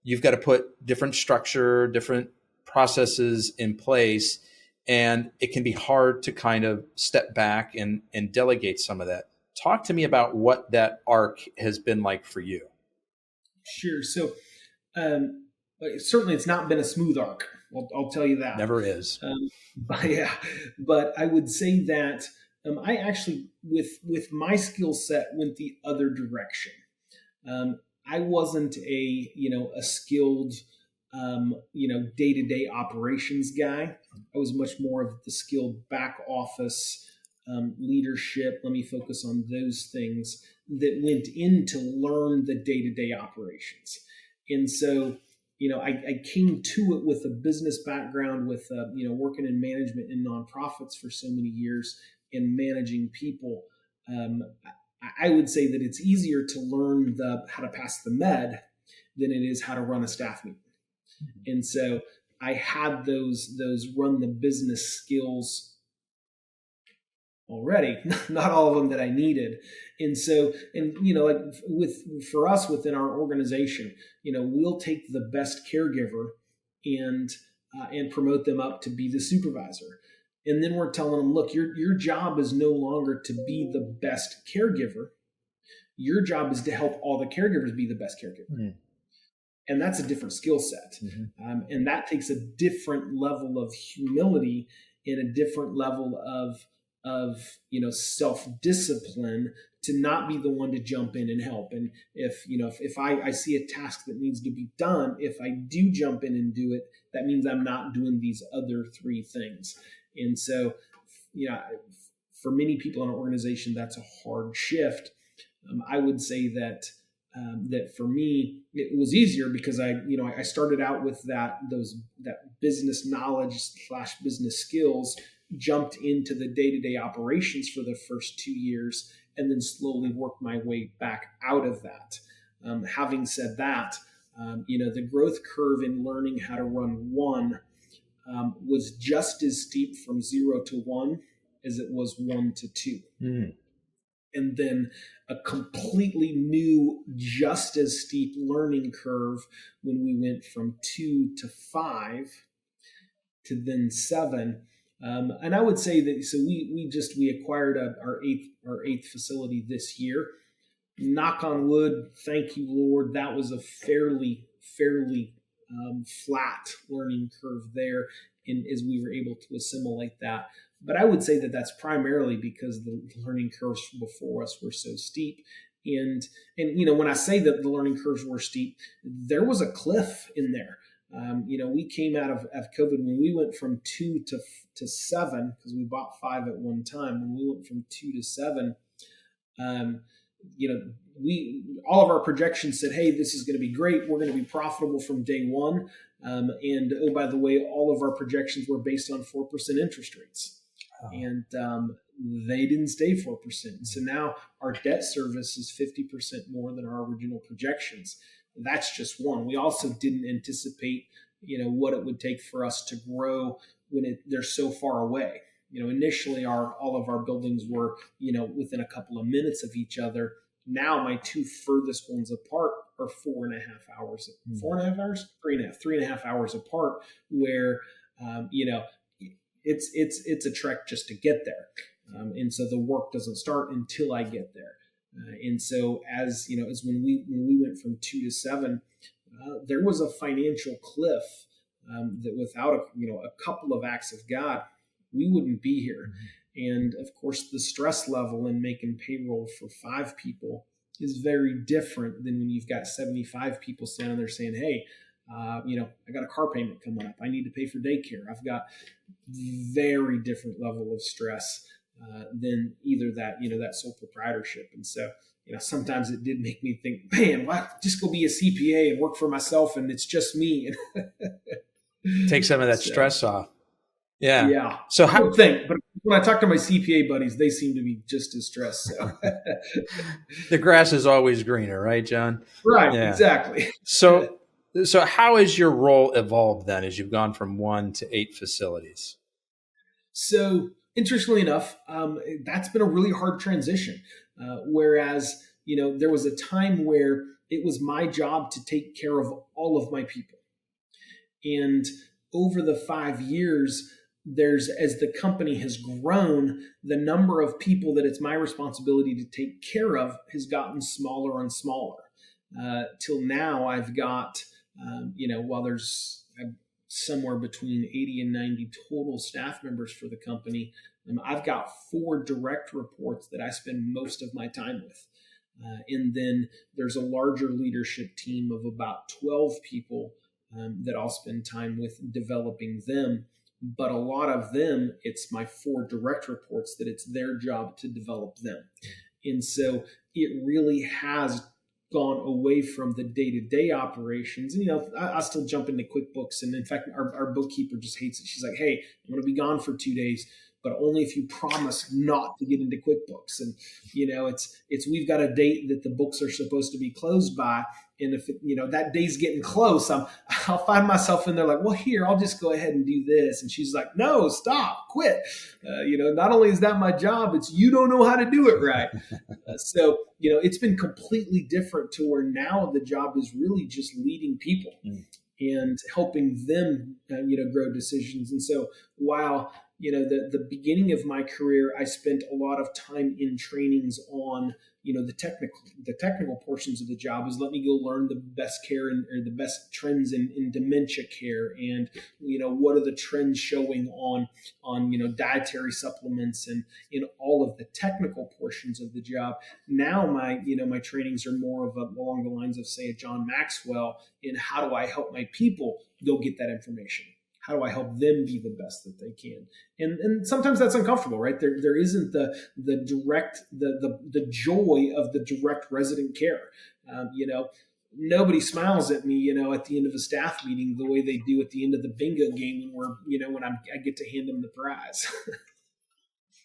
You've got to put different structure, different processes in place, and it can be hard to kind of step back and delegate some of that. Talk to me about what that arc has been like for you. Sure. So certainly it's not been a smooth arc. I'll tell you that. Never is. But I would say that I actually, with my skill set, went the other direction. I wasn't a skilled, day-to-day operations guy. I was much more of the skilled back office leadership. Let me focus on those things that went in to learn the day-to-day operations. And so, I came to it with a business background, with working in management in nonprofits for so many years and managing people. I would say that it's easier to learn how to pass the med than it is how to run a staff meeting. Mm-hmm. And so I had those run the business skills already, not all of them that I needed. And so, for us within our organization, we'll take the best caregiver and promote them up to be the supervisor. And then we're telling them, look, your job is no longer to be the best caregiver. Your job is to help all the caregivers be the best caregiver. Mm-hmm. And that's a different skill set. Mm-hmm. And that takes a different level of humility and a different level of self-discipline to not be the one to jump in and help. And if I see a task that needs to be done, if I do jump in and do it, that means I'm not doing these other three things. And so, for many people in our organization, that's a hard shift. I would say that that for me, it was easier because I started out with that business knowledge / business skills, jumped into the day-to-day operations for the first 2 years, and then slowly worked my way back out of that. Having said that, the growth curve in learning how to run one was just as steep from 0 to 1 as it was 1 to 2. Mm. And then a completely new, just as steep learning curve when we went from 2 to 5 to then 7. And I would say that, so we acquired our eighth facility this year. Knock on wood, thank you, Lord. That was a fairly flat learning curve there, as we were able to assimilate that. But I would say that that's primarily because the learning curves before us were so steep. And when I say that the learning curves were steep, there was a cliff in there. We came out of COVID when we went from 2 to 7, because we bought 5 at one time. When we went from 2 to 7, all of our projections said, hey, this is going to be great. We're going to be profitable from day one. And oh, by the way, all of our projections were based on 4% interest rates. And they didn't stay 4%. So now our debt service is 50% more than our original projections. That's just one. We also didn't anticipate, what it would take for us to grow when they're so far away. Initially all of our buildings were, within a couple of minutes of each other. Now my 2 furthest ones apart are 4.5 hours, 4.5 hours, 3.5 hours apart, where, it's a trek just to get there. And so the work doesn't start until I get there. And so as when we went from 2 to 7, there was a financial cliff that without a couple of acts of God, we wouldn't be here. Mm-hmm. And of course, the stress level in making payroll for 5 people is very different than when you've got 75 people standing there saying, hey, I got a car payment coming up. I need to pay for daycare. I've got very different level of stress than either that sole proprietorship. And so, sometimes it did make me think, man, why just go be a CPA and work for myself and it's just me. Take some of that stress off. Yeah. Yeah. So I would think, but when I talk to my CPA buddies, they seem to be just as stressed. So. The grass is always greener, right, John? Right. Yeah. Exactly. So how has your role evolved then as you've gone from 1 to 8 facilities? So interestingly enough, that's been a really hard transition. Whereas, there was a time where it was my job to take care of all of my people. And over the 5 years, as the company has grown, the number of people that it's my responsibility to take care of has gotten smaller and smaller. Till now, I've got, while there's somewhere between 80 and 90 total staff members for the company, I've got 4 direct reports that I spend most of my time with. And then there's a larger leadership team of about 12 people that I'll spend time with developing them. But a lot of them, it's my 4 direct reports that it's their job to develop them. And so it really has gone away from the day-to-day operations. I still jump into QuickBooks. And in fact, our bookkeeper just hates it. She's like, hey, I'm going to be gone for 2 days, but only if you promise not to get into QuickBooks. And, it's we've got a date that the books are supposed to be closed by. And if that day's getting close, I'll find myself in there like, well, here, I'll just go ahead and do this. And she's like, no, stop, quit. Not only is that my job, it's you don't know how to do it right. So it's been completely different to where now the job is really just leading people and helping them, grow decisions. And so while the beginning of my career, I spent a lot of time in trainings on, the technical portions of the job is let me go learn the best care or the best trends in dementia care. And, what are the trends showing on dietary supplements and in all of the technical portions of the job. Now my trainings are more of along the lines of, say, a John Maxwell in how do I help my people go get that information? How do I help them be the best that they can? And sometimes that's uncomfortable, right? There isn't the joy of the direct resident care. Nobody smiles at me, at the end of a staff meeting the way they do at the end of the bingo game when I get to hand them the prize.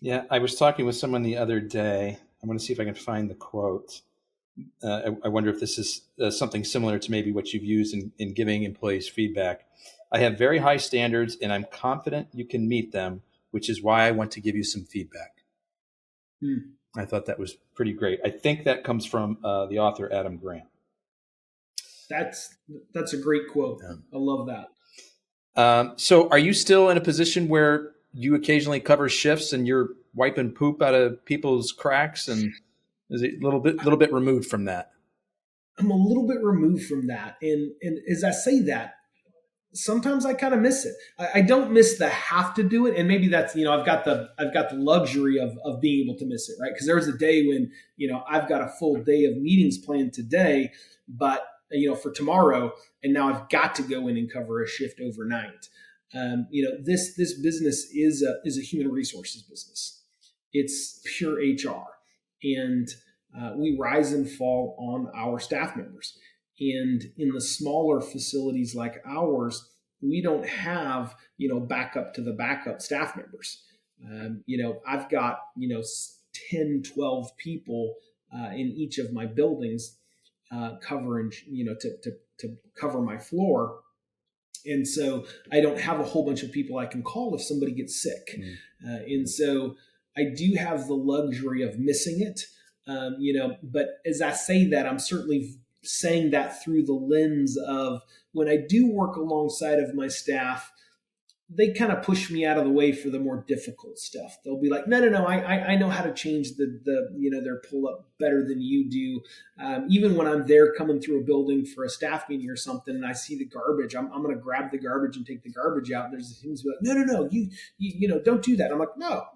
Yeah, I was talking with someone the other day. I'm going to see if I can find the quote. I wonder if this is something similar to maybe what you've used in giving employees feedback. I have very high standards, and I'm confident you can meet them, which is why I want to give you some feedback. I thought that was pretty great. I think that comes from the author, Adam Grant. That's a great quote. Yeah. I love that. So are you still in a position where you occasionally cover shifts and you're wiping poop out of people's cracks, and is it a little bit removed from that? I'm a little bit removed from that. And as I say that, sometimes I kind of miss it. I don't miss the have to do it. And maybe that's, I've got the luxury of being able to miss it, right? Because there was a day when, I've got a full day of meetings planned today, but for tomorrow, and now I've got to go in and cover a shift overnight. This business is a human resources business. It's pure HR, and we rise and fall on our staff members. And in the smaller facilities like ours, we don't have backup to the backup staff members. I've got 10, 12 people in each of my buildings covering to cover my floor. And so I don't have a whole bunch of people I can call if somebody gets sick. And so I do have the luxury of missing it. But as I say that, I'm certainly saying that through the lens of when I do work alongside of my staff, they kind of push me out of the way for the more difficult stuff. They'll be like, no, I know how to change their pull up better than you do. Even when I'm there coming through a building for a staff meeting or something, and I see the garbage, I'm going to grab the garbage and take the garbage out. There's things like, no, you don't do that. I'm like, no,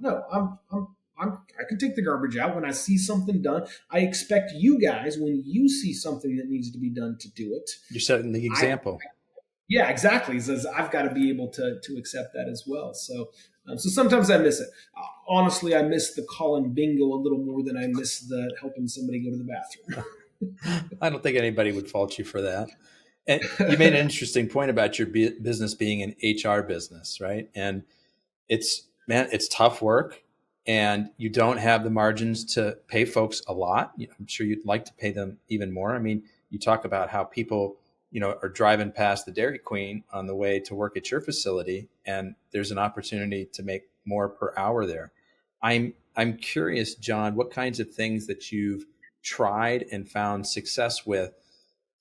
I can take the garbage out when I see something done. I expect you guys, when you see something that needs to be done, to do it. You're setting the example. Yeah, exactly. It says I've got to be able to accept that as well. So sometimes I miss it. Honestly, I miss the calling bingo a little more than I miss the helping somebody go to the bathroom. I don't think anybody would fault you for that. And you made an interesting point about your business being an HR business, right? And it's tough work, and you don't have the margins to pay folks a lot. I'm sure you'd like to pay them even more. I mean, you talk about how people are driving past the Dairy Queen on the way to work at your facility, and there's an opportunity to make more per hour there. I'm curious, John, what kinds of things that you've tried and found success with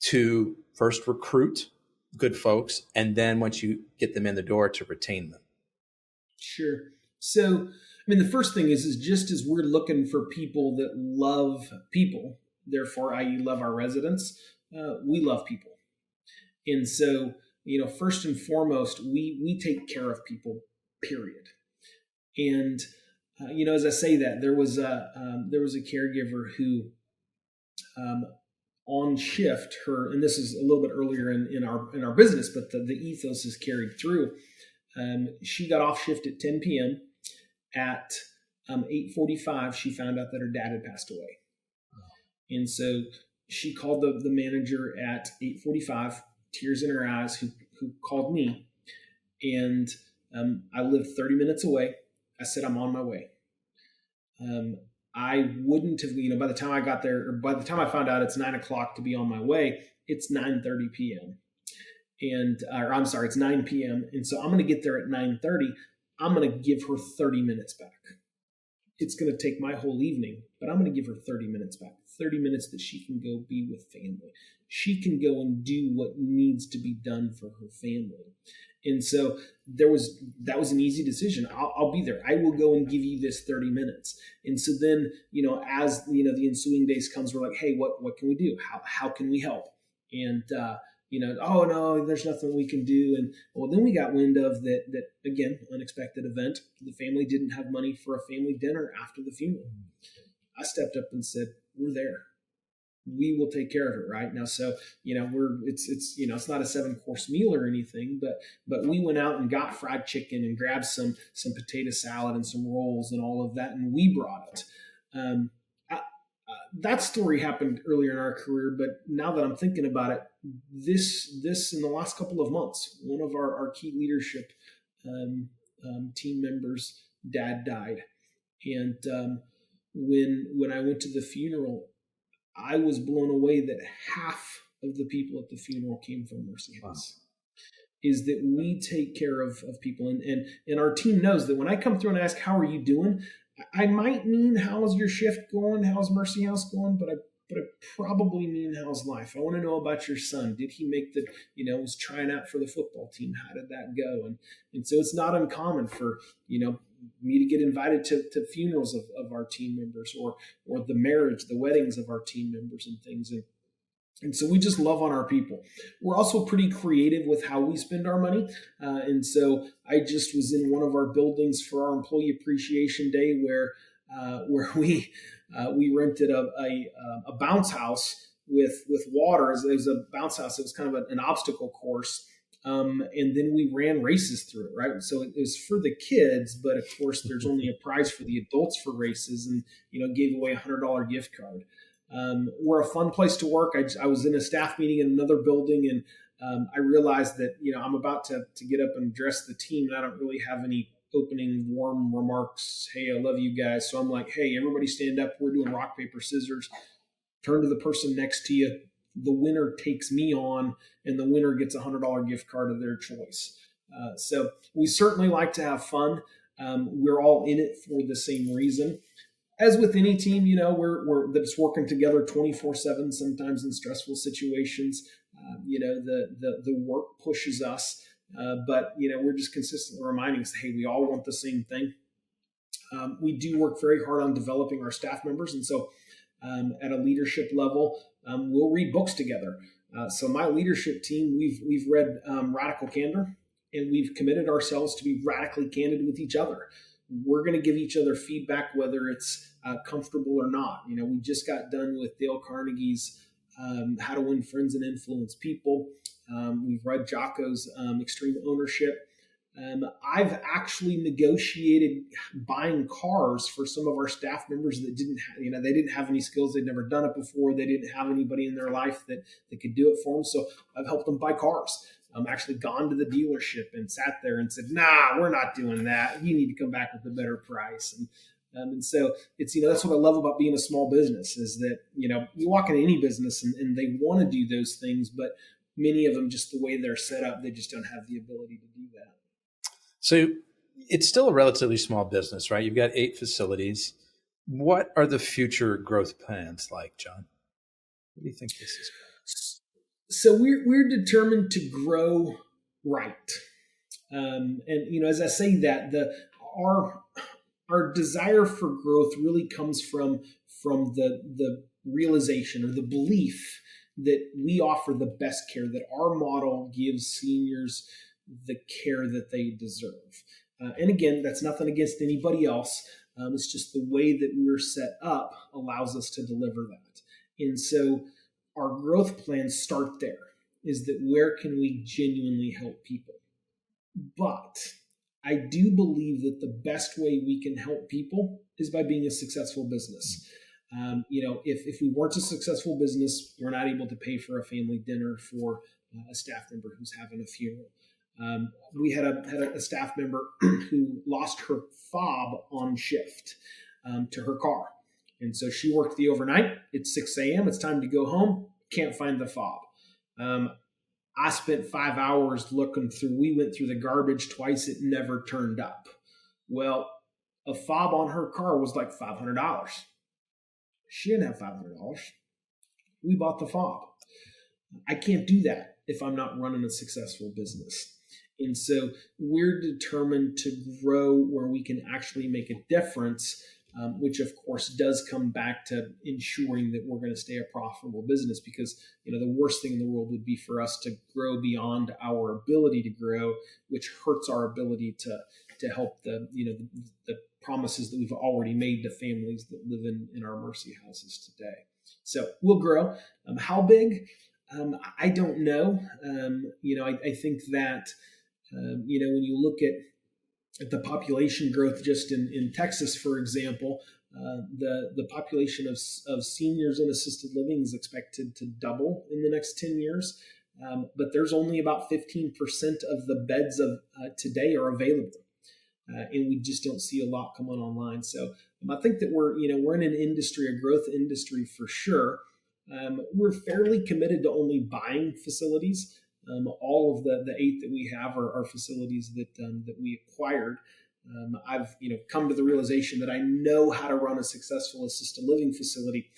to first recruit good folks, and then once you get them in the door, to retain them? Sure. So, the first thing is just as we're looking for people that love people, therefore, i.e. love our residents, we love people. And so, first and foremost, we take care of people, period. And, as I say that, there was a caregiver who, on shift, and this is a little bit earlier in our business, but the ethos is carried through. She got off shift at 10 p.m. At 8:45, she found out that her dad had passed away. And so she called the manager at 8:45, tears in her eyes, who called me. And I lived 30 minutes away. I said, I'm on my way. I wouldn't have, by the time I got there, or by the time I found out it's 9 o'clock to be on my way, it's 9:30 p.m. It's 9 p.m. And so I'm going to get there at 9:30. I'm going to give her 30 minutes back. It's going to take my whole evening, but I'm going to give her 30 minutes back, 30 minutes that she can go be with family. She can go and do what needs to be done for her family. And so that was an easy decision. I'll be there. I will go and give you this 30 minutes. And so then, as the ensuing days comes, we're like, hey, what can we do? How can we help? And, oh no, there's nothing we can do. And then we got wind of that again, unexpected event. The family didn't have money for a family dinner after the funeral. I stepped up and said, we're there. we will take care of it right now. So, it's not a 7-course meal or anything, but we went out and got fried chicken and grabbed some potato salad and some rolls and all of that. And we brought it. That story happened earlier in our career, but now that I'm thinking about it, this in the last couple of months, one of our key leadership team members' dad died, and when I went to the funeral, I was blown away that half of the people at the funeral came from Mercy House. Wow. Is that we take care of people, and our team knows that when I come through and ask, how are you doing? I might mean, how's your shift going? How's Mercy House going? But I probably mean, how's life? I want to know about your son. Did he make was trying out for the football team? How did that go? And so it's not uncommon for, me to get invited to funerals of our team members or the weddings of our team members and things. And so we just love on our people. We're also pretty creative with how we spend our money. And so I just was in one of our buildings for our Employee Appreciation Day where we rented a bounce house with water. It was a bounce house. It was kind of an obstacle course. And then we ran races through it, right? So it was for the kids, but of course there's only a prize for the adults for races, and, gave away a $100 gift card. We're a fun place to work. I was in a staff meeting in another building, and I realized that, I'm about to get up and address the team, and I don't really have any opening warm remarks. Hey, I love you guys. So I'm like, hey, everybody stand up. We're doing rock, paper, scissors. Turn to the person next to you. The winner takes me on, and the winner gets a $100 gift card of their choice. So we certainly like to have fun. We're all in it for the same reason. As with any team, we're that's working together 24/7, sometimes in stressful situations. The work pushes us, but we're just consistently reminding us, hey, we all want the same thing. We do work very hard on developing our staff members, and so at a leadership level, we'll read books together. So my leadership team, we've read Radical Candor, and we've committed ourselves to be radically candid with each other. We're going to give each other feedback, whether it's comfortable or not. We just got done with Dale Carnegie's How to Win Friends and Influence People. We've read Jocko's Extreme Ownership. I've actually negotiated buying cars for some of our staff members that they didn't have any skills. They'd never done it before. They didn't have anybody in their life that could do it for them. So I've helped them buy cars. Actually gone to the dealership and sat there and said, nah, we're not doing that. You need to come back with a better price. And so it's, that's what I love about being a small business is that, you walk into any business and they want to do those things, but many of them, just the way they're set up, they just don't have the ability to do that. So it's still a relatively small business, right? You've got 8 facilities. What are the future growth plans like, John? What do you think this is? So we're determined to grow right. And, as I say that, our desire for growth really comes from the realization or the belief that we offer the best care, that our model gives seniors the care that they deserve. And again, that's nothing against anybody else. It's just the way that we're set up allows us to deliver that. And so our growth plans start there, is that where can we genuinely help people? But I do believe that the best way we can help people is by being a successful business. If we weren't a successful business, we're not able to pay for a family dinner for a staff member who's having a funeral. We had a staff member who lost her fob on shift to her car. And so she worked the overnight. It's 6 a.m. It's time to go home. Can't find the fob. I spent 5 hours looking through. We went through the garbage twice. It never turned up. Well, a fob on her car was like $500. She didn't have $500. We bought the fob. I can't do that if I'm not running a successful business. And so we're determined to grow where we can actually make a difference, which of course does come back to ensuring that we're going to stay a profitable business, because the worst thing in the world would be for us to grow beyond our ability to grow, which hurts our ability to help the promises that we've already made to families that live in our Mercy houses today. So we'll grow. How big? I don't know. I think that, when you look at the population growth just in Texas, for example, the population of seniors in assisted living is expected to double in the next 10 years. But there's only about 15% of the beds of today are available. And we just don't see a lot coming online. So I think that we're in an industry, a growth industry for sure. We're fairly committed to only buying facilities. All of the 8 that we have are facilities that we acquired. I've come to the realization that I know how to run a successful assisted living facility.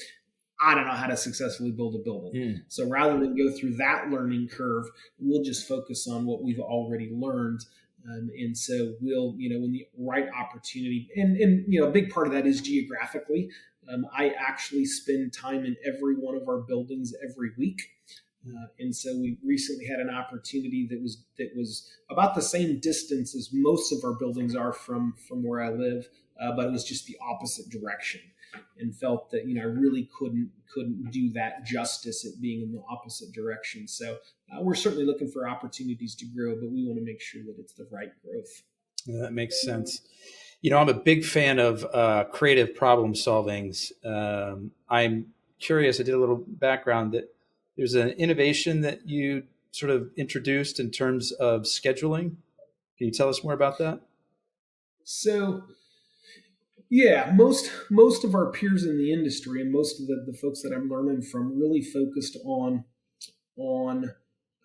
I don't know how to successfully build a building. So rather than go through that learning curve, we'll just focus on what we've already learned. And so we'll, when the right opportunity, and a big part of that is geographically. I actually spend time in every one of our buildings every week. And so we recently had an opportunity that was about the same distance as most of our buildings are from where I live, but it was just the opposite direction, and felt that I really couldn't do that justice at being in the opposite direction. So we're certainly looking for opportunities to grow, but we want to make sure that it's the right growth. Yeah, that makes sense. I'm a big fan of creative problem solvings. I'm curious. I did a little background that there's an innovation that you sort of introduced in terms of scheduling. Can you tell us more about that? So, yeah, most of our peers in the industry and most of the folks that I'm learning from really focused on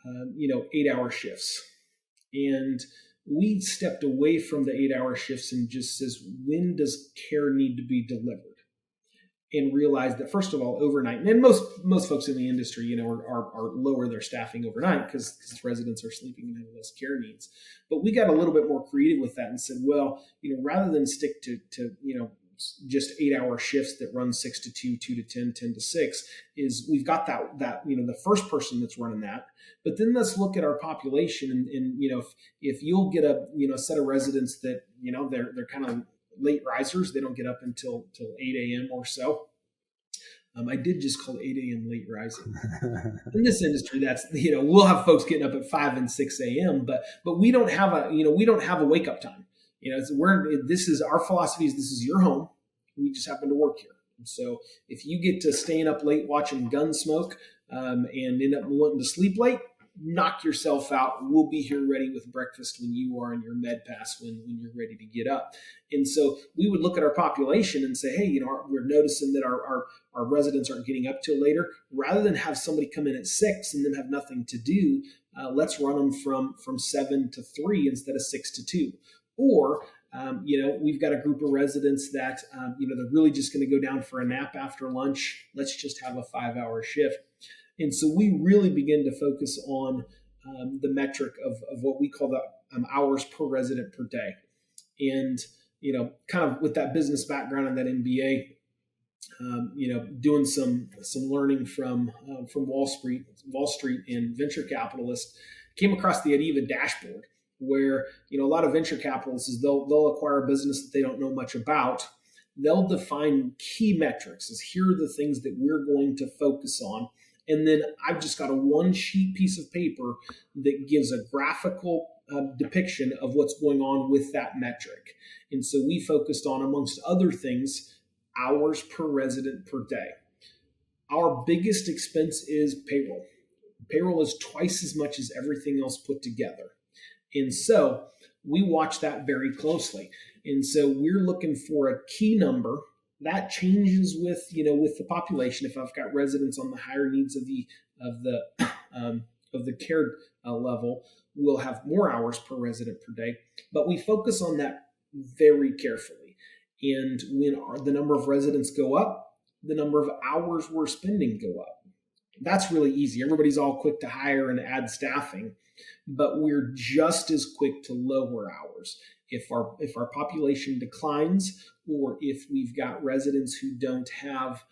8-hour shifts. And we stepped away from the 8-hour shifts and just says, when does care need to be delivered? And realized that, first of all, overnight, and most folks in the industry, are lower their staffing overnight because residents are sleeping and have less care needs. But we got a little bit more creative with that and said, well, rather than stick to just 8-hour shifts that run 6 to 2, 2 to 10, 10 to 6, is we've got that the first person that's running that. But then let's look at our population and if you'll get a set of residents that they're kind of late risers, they don't get up until 8 a.m. or so. I did just call 8 a.m. late rising. In this industry, that's we'll have folks getting up at 5 and 6 a.m. But we don't have a wake up time. This is our philosophy. This is your home. We just happen to work here. And so if you get to staying up late watching Gunsmoke and end up wanting to sleep late, knock yourself out. We'll be here ready with breakfast when you are in your med pass when you're ready to get up. And so we would look at our population and say, hey, we're noticing that our residents aren't getting up till later. Rather than have somebody come in at 6 and then have nothing to do, let's run them from 7 to 3 instead of 6 to 2. Or we've got a group of residents that they're really just going to go down for a nap after lunch. Let's just have a 5-hour shift. And so we really begin to focus on the metric of what we call the hours per resident per day. And, kind of with that business background and that MBA, doing some learning from Wall Street and venture capitalists, came across the idea of a dashboard where, a lot of venture capitalists is they'll acquire a business that they don't know much about. They'll define key metrics as here are the things that we're going to focus on. And then I've just got a one-sheet piece of paper that gives a graphical depiction of what's going on with that metric. And so we focused on, amongst other things, hours per resident per day. Our biggest expense is payroll. Payroll is twice as much as everything else put together. And so we watch that very closely. And so we're looking for a key number. That changes with the population. If I've got residents on the higher needs of the care level, we'll have more hours per resident per day. But we focus on that very carefully. And when the number of residents go up, the number of hours we're spending go up. That's really easy. Everybody's all quick to hire and add staffing, but we're just as quick to lower hours. If our population declines, or if we've got residents who don't have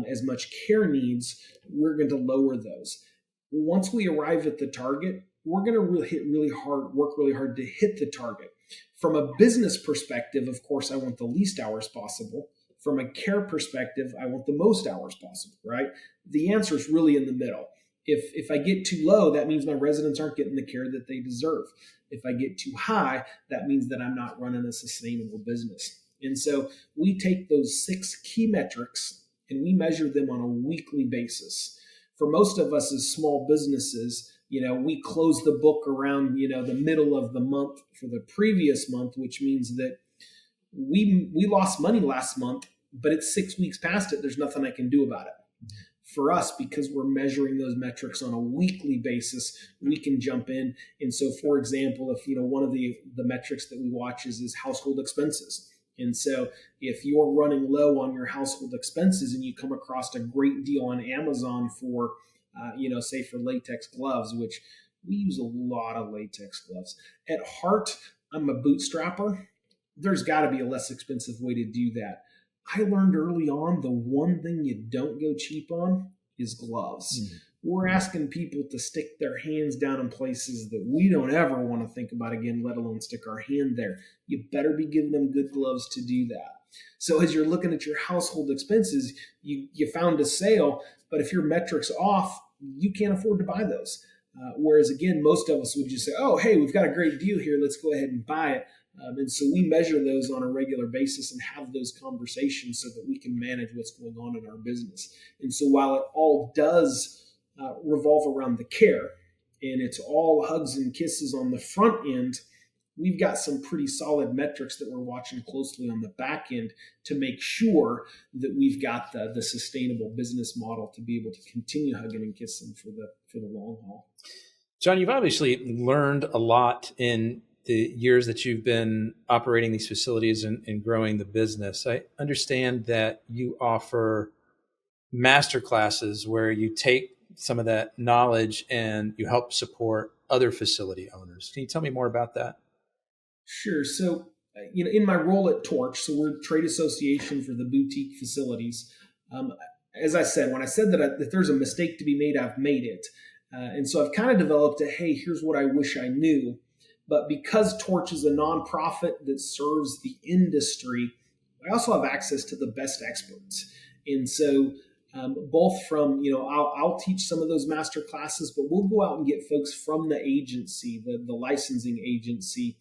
as much care needs, we're going to lower those. Once we arrive at the target, we're going to work really hard to hit the target. From a business perspective, of course, I want the least hours possible. From a care perspective, I want the most hours possible, right? The answer is really in the middle. If I get too low, that means my residents aren't getting the care that they deserve. If I get too high, that means that I'm not running a sustainable business. And so we take those 6 key metrics and we measure them on a weekly basis. For most of us as small businesses, we close the book around, the middle of the month for the previous month, which means that we lost money last month, but it's 6 weeks past it. There's nothing I can do about it. For us, because we're measuring those metrics on a weekly basis, we can jump in. And so, for example, if one of the metrics that we watch is household expenses. And so if you're running low on your household expenses and you come across a great deal on Amazon for, say for latex gloves, which we use a lot of latex gloves. At heart, I'm a bootstrapper. There's got to be a less expensive way to do that. I learned early on the one thing you don't go cheap on is gloves. Mm-hmm. We're asking people to stick their hands down in places that we don't ever want to think about again, let alone stick our hand there. You better be giving them good gloves to do that. So as you're looking at your household expenses, you found a sale, but if your metric's off, you can't afford to buy those. Whereas again, most of us would just say, oh, hey, we've got a great deal here. Let's go ahead and buy it. And so we measure those on a regular basis and have those conversations so that we can manage what's going on in our business. And so while it all does revolve around the care and it's all hugs and kisses on the front end, we've got some pretty solid metrics that we're watching closely on the back end to make sure that we've got the sustainable business model to be able to continue hugging and kissing for the long haul. John, you've obviously learned a lot in the years that you've been operating these facilities and growing the business. I understand that you offer master classes where you take some of that knowledge and you help support other facility owners. Can you tell me more about that? Sure. So, in my role at Torch, so we're a trade association for the boutique facilities. As I said, when I said that if there's a mistake to be made, I've made it. And so I've kind of developed hey, here's what I wish I knew. But because Torch is a nonprofit that serves the industry, I also have access to the best experts. And so both from, I'll teach some of those master classes, but we'll go out and get folks from the agency, the licensing agency,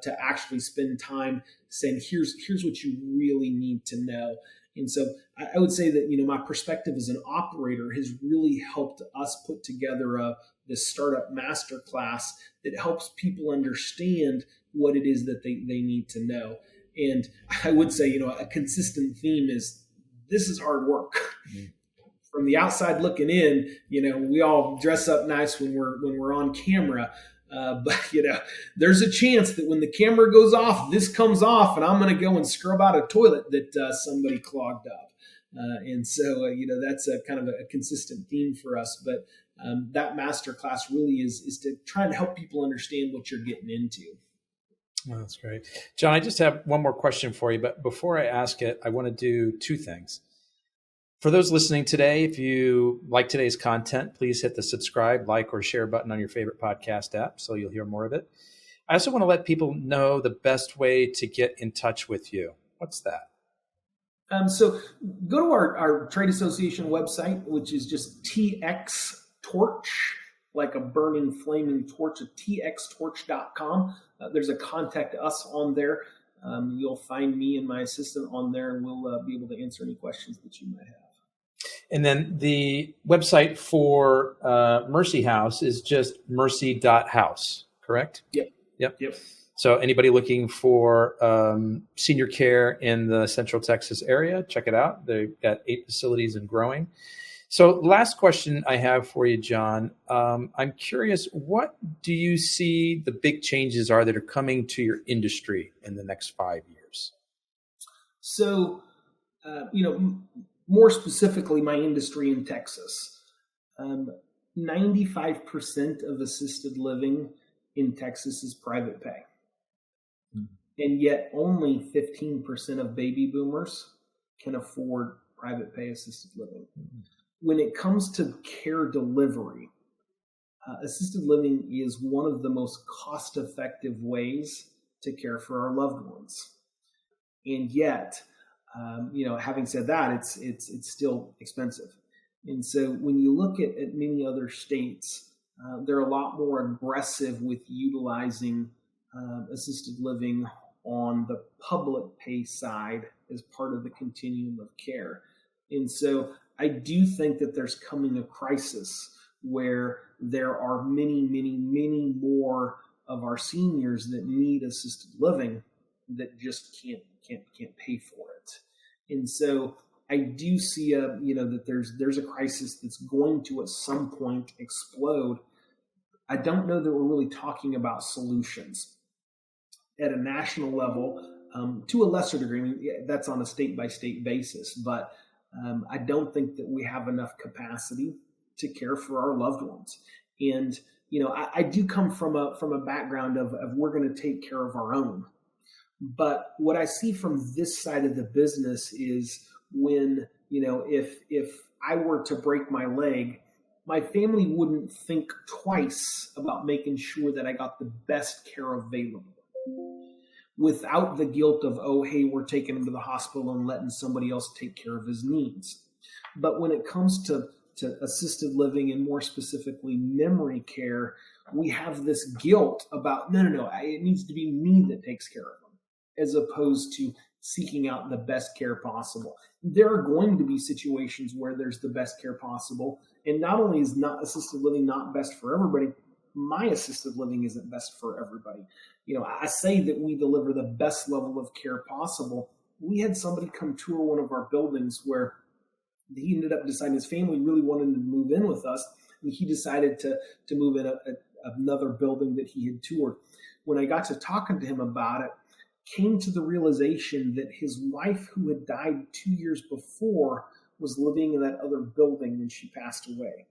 to actually spend time saying, here's what you really need to know. And so I would say that, my perspective as an operator has really helped us put together this startup master class that helps people understand what it is that they need to know. And I would say, a consistent theme is this is hard work. Mm-hmm. From the outside looking in, we all dress up nice when we're on camera. But there's a chance that when the camera goes off, this comes off and I'm going to go and scrub out a toilet that somebody clogged up. And so, that's a kind of a consistent theme for us. But that master class really is to try and help people understand what you're getting into. Oh, that's great. John, I just have one more question for you. But before I ask it, I want to do 2 things. For those listening today, if you like today's content, please hit the subscribe, like, or share button on your favorite podcast app so you'll hear more of it. I also want to let people know the best way to get in touch with you. What's that? So go to our trade association website, which is just TX Torch, like a burning, flaming torch, at txtorch.com. There's a contact us on there. You'll find me and my assistant on there, and we'll be able to answer any questions that you might have. And then the website for Mercy House is just mercy.house, correct? Yep. So anybody looking for senior care in the Central Texas area, check it out. They've got 8 facilities and growing. So last question I have for you, John. I'm curious, what do you see the big changes are that are coming to your industry in the next 5 years? So, more specifically, my industry in Texas, 95% of assisted living in Texas is private pay. Mm-hmm. And yet only 15% of baby boomers can afford private pay assisted living. Mm-hmm. When it comes to care delivery, assisted living is one of the most cost-effective ways to care for our loved ones. And yet, having said that, it's still expensive. And so when you look at many other states, they're a lot more aggressive with utilizing assisted living on the public pay side as part of the continuum of care. And so I do think that there's coming a crisis where there are many, many, many more of our seniors that need assisted living that just can't pay for it. And so I do see that there's a crisis that's going to at some point explode. I don't know that we're really talking about solutions at a national level, to a lesser degree. I mean, that's on a state-by-state basis, but I don't think that we have enough capacity to care for our loved ones. And I do come from a background of we're going to take care of our own. But what I see from this side of the business is when if I were to break my leg, my family wouldn't think twice about making sure that I got the best care available, without the guilt of, oh, hey, we're taking him to the hospital and letting somebody else take care of his needs. But when it comes to assisted living and more specifically memory care, we have this guilt about, no, it needs to be me that takes care of them, as opposed to seeking out the best care possible. There are going to be situations where there's the best care possible. And not only is not assisted living not best for everybody, my assisted living isn't best for everybody. I say that we deliver the best level of care possible. We had somebody come tour one of our buildings where he ended up deciding his family really wanted to move in with us, and he decided to move in another building that he had toured. When I got to talking to him about it, came to the realization that his wife, who had died 2 years before, was living in that other building when she passed away.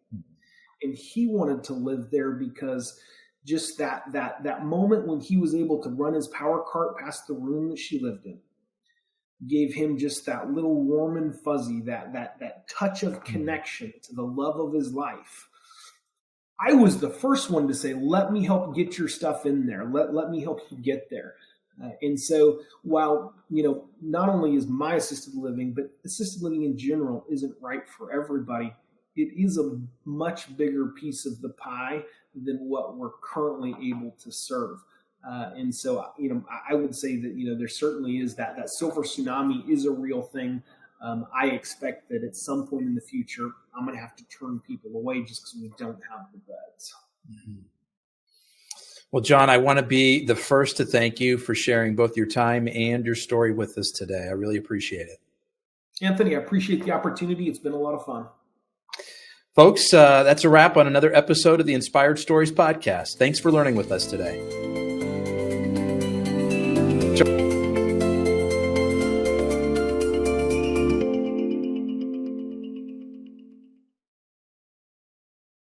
And he wanted to live there because just that moment when he was able to run his power cart past the room that she lived in gave him just that little warm and fuzzy, that touch of connection to the love of his life. I was the first one to say, let me help get your stuff in there. Let me help you get there. And so while, not only is my assisted living, but assisted living in general isn't right for everybody, it is a much bigger piece of the pie than what we're currently able to serve. And so, I would say that, there certainly is that silver tsunami is a real thing. I expect that at some point in the future, I'm going to have to turn people away just because we don't have the beds. Mm-hmm. Well, John, I want to be the first to thank you for sharing both your time and your story with us today. I really appreciate it. Anthony, I appreciate the opportunity. It's been a lot of fun. Folks, that's a wrap on another episode of the Inspired Stories podcast. Thanks for learning with us today.